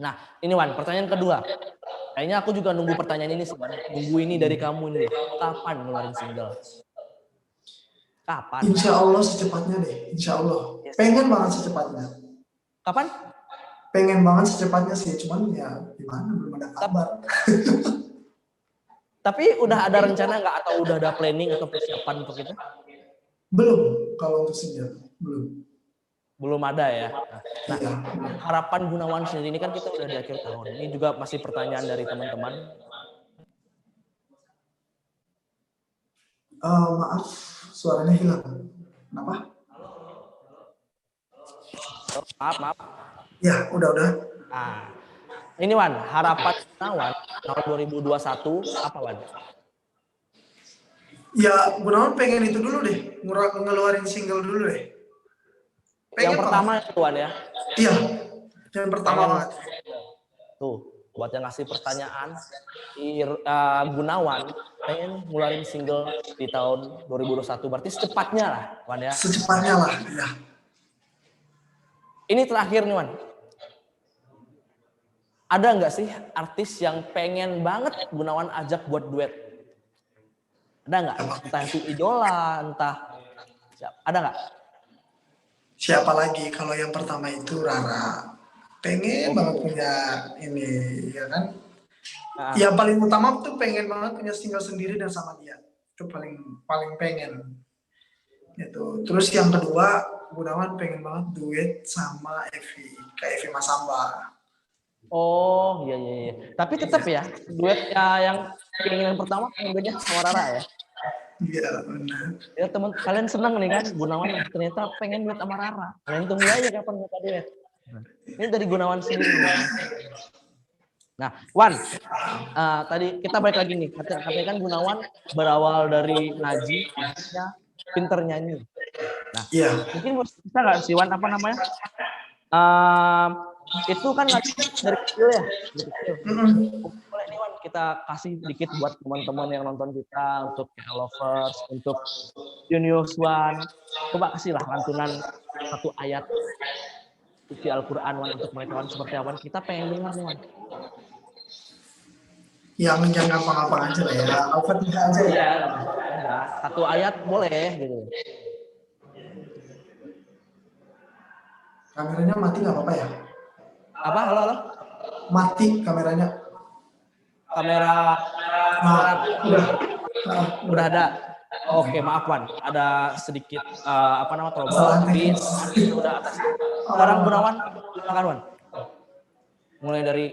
Nah, ini Wan, pertanyaan kedua. Kayaknya aku juga nunggu pertanyaan ini sih, nunggu ini dari kamu nih. Kapan ngeluarin single? Kapan? Insya Allah secepatnya deh, insya Allah. Pengen banget secepatnya. Kapan? Pengen banget secepatnya sih, cuman ya gimana, belum ada kabar. Tapi udah ada rencana nggak, atau udah ada planning atau persiapan untuk itu? Belum, kalau untuk single, belum. Belum ada ya. Nah, iya. Harapan Gunawan sendiri ini kan kita udah di akhir tahun. Ini juga masih pertanyaan dari teman-teman. Maaf, suaranya hilang. Kenapa? Maaf. Ya, udah. Nah, ini Wan, harapan Gunawan tahun 2021 apa Wan? Ya, Gunawan pengen itu dulu deh, ngeluarin single dulu deh. Pengen yang pertama itu Wan ya? Iya, yang pertama banget. Tuh, buat yang ngasih pertanyaan, Gunawan pengen ngeluarin single di tahun 2021, berarti secepatnya lah Wan ya? Secepatnya lah, ya. Ini terakhir nih Wan. Ada nggak sih artis yang pengen banget Gunawan ajak buat duet? Ada nggak? Entah itu idola, entah ada nggak? Siapa lagi? Kalau yang pertama itu Rara. Pengen banget punya ini, ya kan? Yang paling utama tuh pengen banget punya single sendiri dan sama dia. Itu paling pengen. Gitu. Terus yang kedua, Gunawan pengen banget duet sama Evi, kayak Evi Masamba. Oh iya. Tapi tetap ya, duet yang keinginan pertama pengen sama Rara ya? Iya benar. Ya teman kalian senang nih kan, Gunawan ternyata pengen duet sama Rara. Kalian tunggu aja kapan mereka duet. Ini dari Gunawan sendiri. Nah, Wan, tadi kita balik lagi nih. Katanya kan Gunawan berawal dari Naji, pinter nyanyi. Nah, mungkin bisa nggak sih Wan, apa namanya? Itu kan dari kecil ya, boleh nih Wan kita kasih sedikit buat teman-teman yang nonton kita, untuk Lovers, untuk Junius Wan, coba kasihlah lantunan satu ayat suci Al-Quran Wan untuk mereka Wan, seperti apa kita pengen dengar nih Wan. Yang jangan gampang-gampang aja lah ya, Al-Fatihah aja ya. Satu ayat boleh gitu. Kameranya mati nggak apa-apa ya? Apa? Halo? Mati kameranya. Kamera udah ada. Oke, maaf Wan, ada sedikit trouble, tapi udah atas. Sekarang Gunawan, silakan Wan. Mulai dari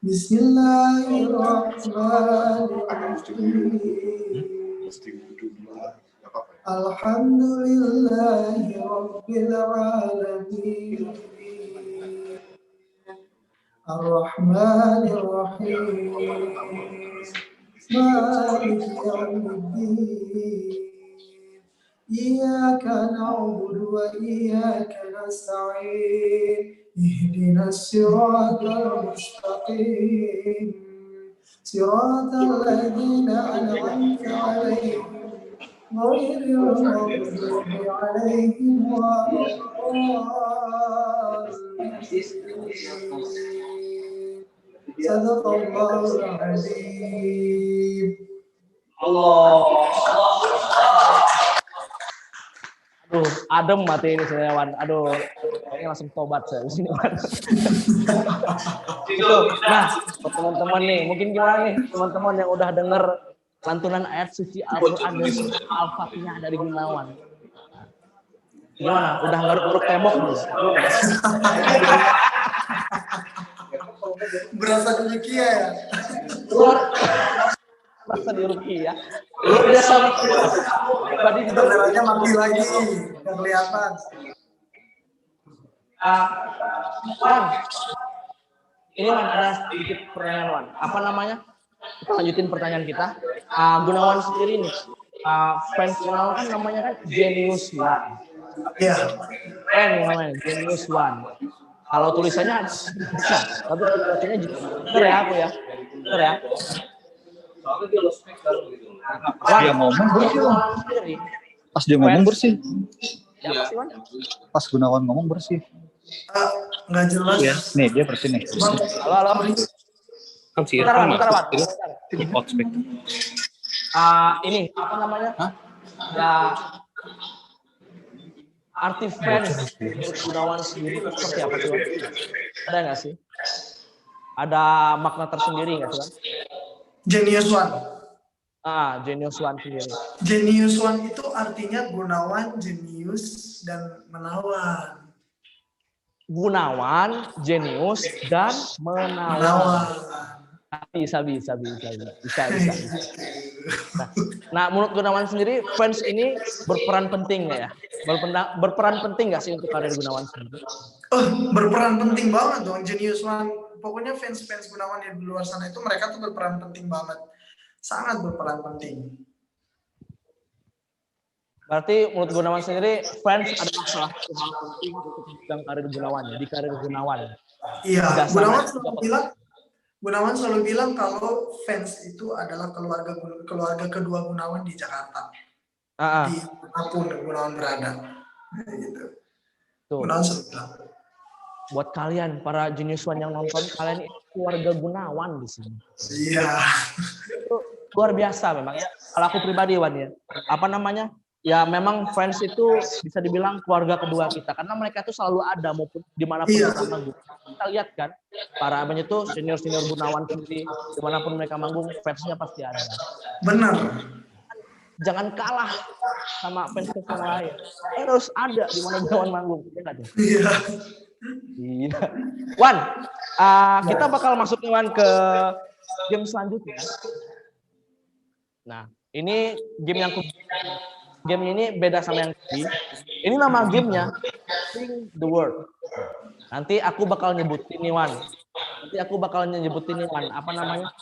Bismillahirrahmanirrahim. Alhamdulillahi Rabbil Alamin. Ar-Rahmanir Rahim. Maliki Yawmiddin. إياك نعبد وإياك نستعين اهدنا الصراط المستقيم صراط الذين أنعمت عليهم غير المغضوب عليهم ولا الضالين صدق الله العظيم. Allah. Aduh, adem mati ini saya, Wan. Aduh, kayaknya langsung tobat saya di sini, Wan. Itu. Nah, buat teman-teman nih, mungkin gimana nih teman-teman yang udah denger lantunan ayat suci Al-Quran dan Al-Fatihah dari Gunawan. Gimana? Udah ngaruk-ngaruk tembok belum? Berasa demikian ya? Berasa di Ruki ya. Lu biasa tadi di kameranya mati lagi, nggak kelihatan. Wan, ini Wan ada sedikit pertanyaan Wan. Apa namanya? Kita lanjutin pertanyaan kita. Gunawan sendiri nih, fans Gunawan kan namanya kan Genius One. Iya. Keren namanya Genius One. Kalau tulisannya bisa, tapi bacanya bener ya aku ya. Bener ya. Pas dia ngomong bersih. Pas dia ngomong bersih. Ya, apa sih, Wan? Pas Gunawan ngomong bersih. Nggak jelas. Ya, nih dia bersih nih. Halo. Bentar, Wan. Ini apa namanya? Ya, arti fans Gunawan sendiri itu seperti apa sih, Wan? Ada nggak sih? Ada makna tersendiri nggak sih, Wan? Genius One. Genius One sendiri. Genius One itu artinya Gunawan, jenius, dan menawan. Gunawan, jenius, dan menawan. Bisa. Nah, menurut Gunawan sendiri, fans ini berperan penting nggak ya? Berperan penting nggak sih untuk karir Gunawan sendiri? Berperan penting banget dong, Genius One. Pokoknya fans-fans Gunawan yang di luar sana itu mereka tuh berperan penting banget. Sangat berperan penting. Berarti menurut Gunawan sendiri, fans adalah salah satu hal penting untuk memegang karir Gunawan ya, di karir Gunawan. Iya, Gunawan selalu bilang kalau fans itu adalah keluarga kedua Gunawan di Jakarta. Di manapun Gunawan berada. Gitu. Gunawan selalu bilang. Buat kalian para Genius One yang nonton, kalian itu keluarga Gunawan di sini. Iya. Itu luar biasa memang ya. Kalau aku pribadi Wan ya, apa namanya? Ya memang fans itu bisa dibilang keluarga kedua kita karena mereka itu selalu ada maupun dimanapun mereka manggung. Kita lihat kan, para abang itu senior Gunawan sendiri dimanapun mereka manggung, fansnya pasti ada. Benar. Jangan kalah sama fans yang lain. Harus ada di mana Gunawan manggung. Iya. Iya. Wan, kita bakal masuk Wan ke game selanjutnya. Nah, ini game ini beda sama yang tadi. Ini nama gamenya Sing the Word. Nanti aku bakal nyebutin nih Wan. Apa namanya?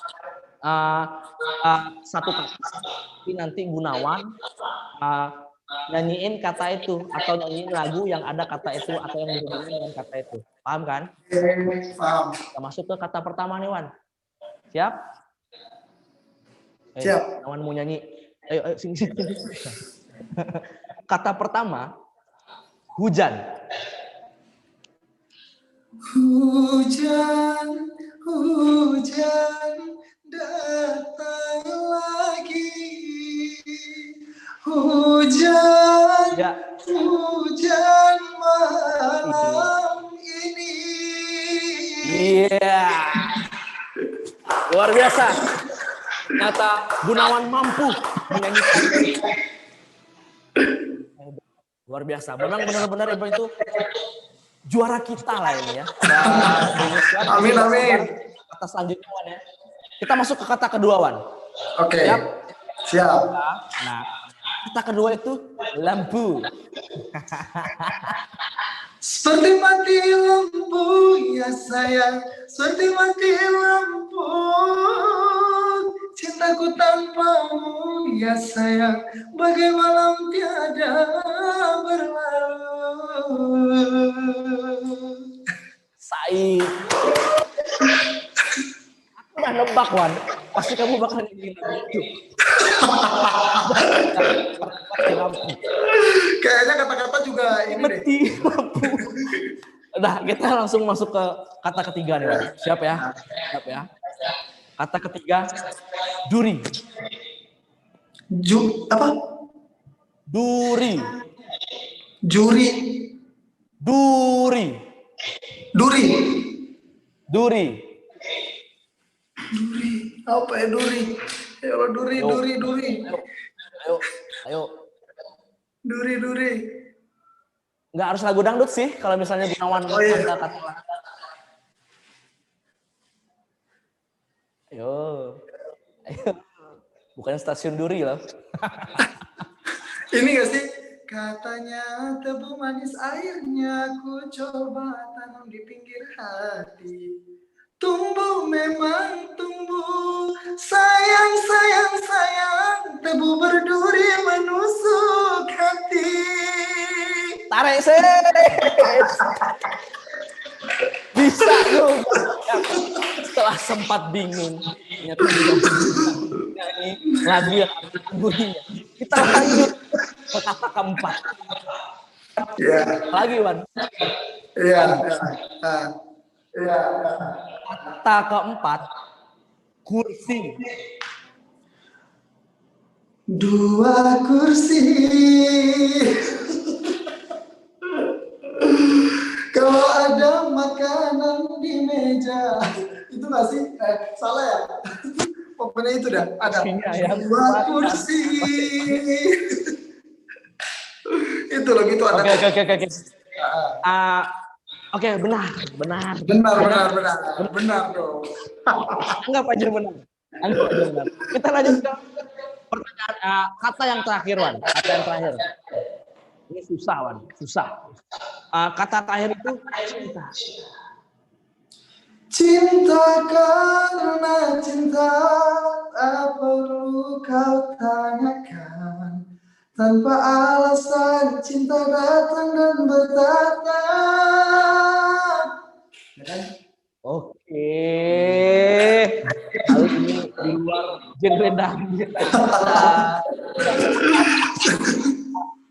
Satu kata. Nanti Gunawan nyanyiin kata itu atau nyanyiin lagu yang ada kata itu atau yang berhubungan dengan kata itu. Paham kan? Paham. Kita masuk ke kata pertama nih Wan. Siap? Siap. Wan mau nyanyi. Ayo sini. Kata pertama hujan. Hujan datang lagi. Hujan malam ini. Iya. Luar biasa. Ternyata Gunawan mampu menyanyikan. Luar biasa. Memang benar-benar itu juara kita lah ini ya. Amin. Kata selanjutnya Wan ya. Kita masuk ke kata kedua Wan. Oke. Siap. Nah, Kata kedua itu lampu. Seperti mati lampu ya sayang, seperti mati lampu. Cintaku tanpamu ya sayang, bagai malam tiada berlalu. Said. Aku udah nebak, Wan. Pasti kamu bakal nyanyiin lagu itu. Kayaknya kata-kata juga ini deh. Mati lampu. Nah, kita langsung masuk ke kata ketiga nih, Wan. Siap ya? Siap ya. Kata ketiga, duri. Apa? Duri. Juri. Duri. Duri. Duri. Duri. Apa ya duri? Ya Allah, duri, Ayo. duri, duri. Ayo, ayo. Duri, duri. Nggak harus lagu dangdut sih, kalau misalnya Gunawan kata-kata. Ayo. Ayo. Bukan stasiun duri loh. Ini gak sih? Katanya tebu manis airnya ku coba tanam di pinggir hati. Tumbuh memang tumbuh, sayang, sayang, sayang, tebu berduri menusuk hati. Tarik sih. Bisa tuh. Setelah sempat bingung, ternyata juga nyanyi lagu yang ada durinya. Kita lanjut ke kata keempat. Iya, Lagi, Wan. iya, iya. Kata keempat, kursi. Dua kursi. Kalau ada makanan di meja, itu nggak sih? Salah ya? Pokoknya itu dah. Ada dua kursi. Itu loh gitu ada. Oke. Oke, benar. Benar dong. Anggap aja benar. Kita lanjut ke pertanyaan kata yang terakhir, Wan. Kata yang terakhir. Ini susah, Wan. Susah. Kata terakhir itu cinta. Cinta karena cinta, tak perlu kau tanyakan. Tanpa alasan cinta datang dan bertatap. Ya kan? Oke. Kali ini di luar genre dangdut.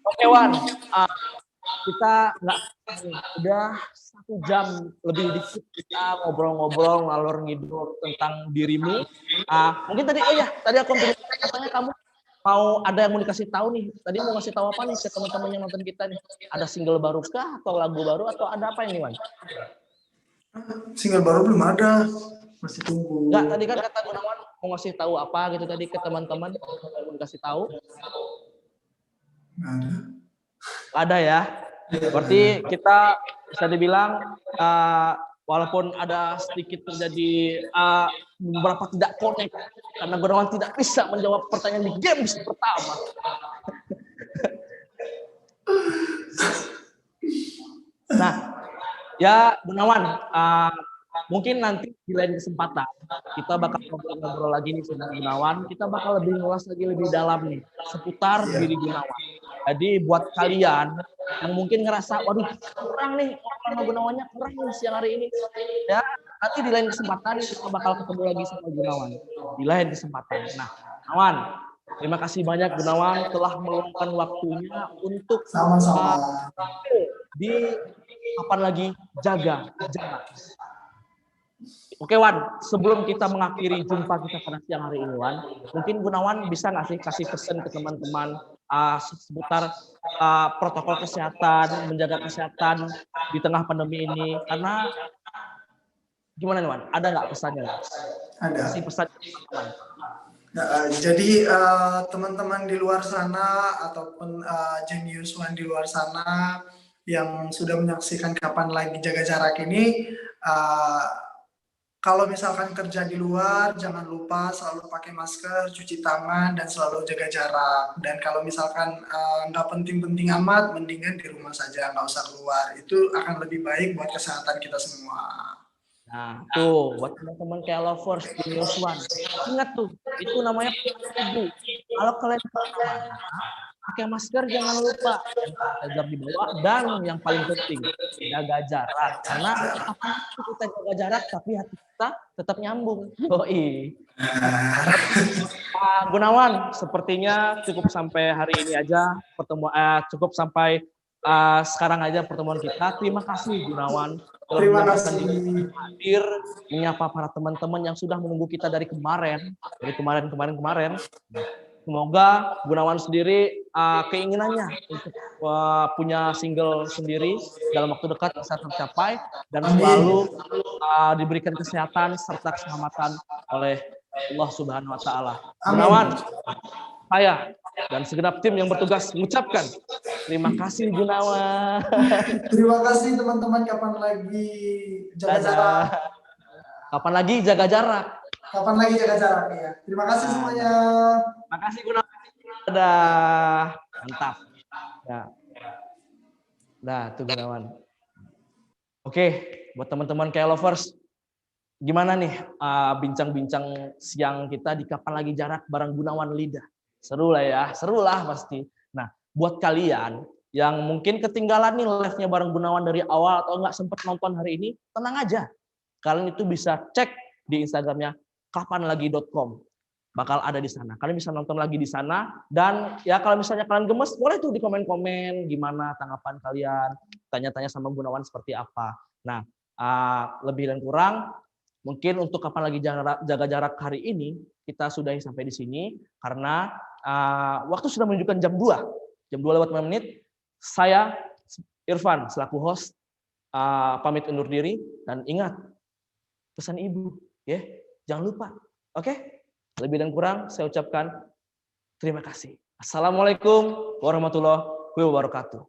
Oke, Wan. Kita nggak udah 1 jam lebih dikit kita ngobrol-ngobrol ngalor ngidul tentang dirimu. Mungkin tadi aku katanya kamu mau ada yang mau dikasih tahu nih. Tadi mau ngasih tahu apa nih ke teman-teman yang nonton kita nih? Ada single baru kah atau lagu baru atau ada apa ini, Wan? Single baru belum ada, masih tunggu. Enggak, tadi kan kata Gunawan mau ngasih tahu apa gitu tadi ke teman-teman, mau dikasih tahu. Ada ya. Berarti kita bisa dibilang walaupun ada sedikit terjadi beberapa tidak connect karena Gunawan tidak bisa menjawab pertanyaan di game pertama. Nah, ya Gunawan, mungkin nanti di lain kesempatan kita bakal ngobrol-ngobrol lagi nih sama Gunawan. Kita bakal lebih ngulas lagi lebih dalam nih seputar diri Gunawan. Jadi buat kalian yang mungkin ngerasa, waduh kurang nih sama Gunawannya kurang nih siang hari ini, ya nanti di lain kesempatan kita bakal ketemu lagi sama Gunawan di lain kesempatan. Nah, Gunawan, terima kasih banyak Gunawan telah meluangkan waktunya untuk sama-sama di kapan lagi jaga jarak. Oke, Wan, sebelum kita mengakhiri jumpa kita pada siang hari ini, Wan, mungkin Gunawan bisa nggak sih kasih pesan ke teman-teman seputar protokol kesehatan, menjaga kesehatan di tengah pandemi ini? Karena gimana nih, Wan? Ada nggak pesannya? Ada. Kasih pesan ke teman-teman. Jadi teman-teman di luar sana ataupun Genius One di luar sana yang sudah menyaksikan kapan lagi jaga jarak ini, kalau misalkan kerja di luar, jangan lupa selalu pakai masker, cuci tangan, dan selalu jaga jarak. Dan kalau misalkan nggak penting-penting amat, mendingan di rumah saja, nggak usah keluar. Itu akan lebih baik buat kesehatan kita semua. Nah, tuh buat teman-teman kayak lovers Genius One. Ingat tuh, itu namanya ibu. Kalau kalian kemana-mana, pakai masker jangan lupa. Sanitizer dibawa dan yang paling penting jaga jarak. Karena apa kita jaga jarak tapi hati kita tetap nyambung. Yoi. Gunawan, sepertinya cukup sampai hari ini aja pertemuan. Cukup sampai sekarang aja pertemuan kita. Terima kasih Gunawan. Terima kasih. Hadir menyapa para teman-teman yang sudah menunggu kita dari kemarin. Semoga Gunawan sendiri keinginannya untuk punya single sendiri dalam waktu dekat bisa tercapai dan selalu diberikan kesehatan serta keselamatan oleh Allah Subhanahu wa taala. Gunawan, saya dan segenap tim yang bertugas mengucapkan terima kasih Gunawan. Terima kasih teman-teman, kapan lagi jaga jarak. Kapan lagi jaga jarak. Kapan lagi jaga jarak ya. Terima kasih semuanya. Terima kasih Gunawan. Dadah. Mantap. Ya. Nah, tuh Gunawan. Oke, buat teman-teman kayak lovers, gimana nih bincang-bincang siang kita di Kapan Lagi Jarak bareng Gunawan Lidah? Seru lah ya, seru lah pasti. Nah, buat kalian yang mungkin ketinggalan nih live-nya bareng Gunawan dari awal atau nggak sempat nonton hari ini, tenang aja. Kalian itu bisa cek di Instagramnya kapanlagi.com. Bakal ada di sana. Kalian bisa nonton lagi di sana. Dan ya kalau misalnya kalian gemes, boleh tuh di komen-komen gimana tanggapan kalian. Tanya-tanya sama Gunawan seperti apa. Nah, lebih dan kurang, mungkin untuk Kapan Lagi Jaga Jarak hari ini, kita sudahi sampai di sini. Karena waktu sudah menunjukkan jam 2. Jam 2:05. Saya, Irfan, selaku host, pamit undur diri. Dan ingat, pesan ibu, ya, jangan lupa. Oke? Lebih dan kurang, saya ucapkan terima kasih. Assalamualaikum warahmatullahi wabarakatuh.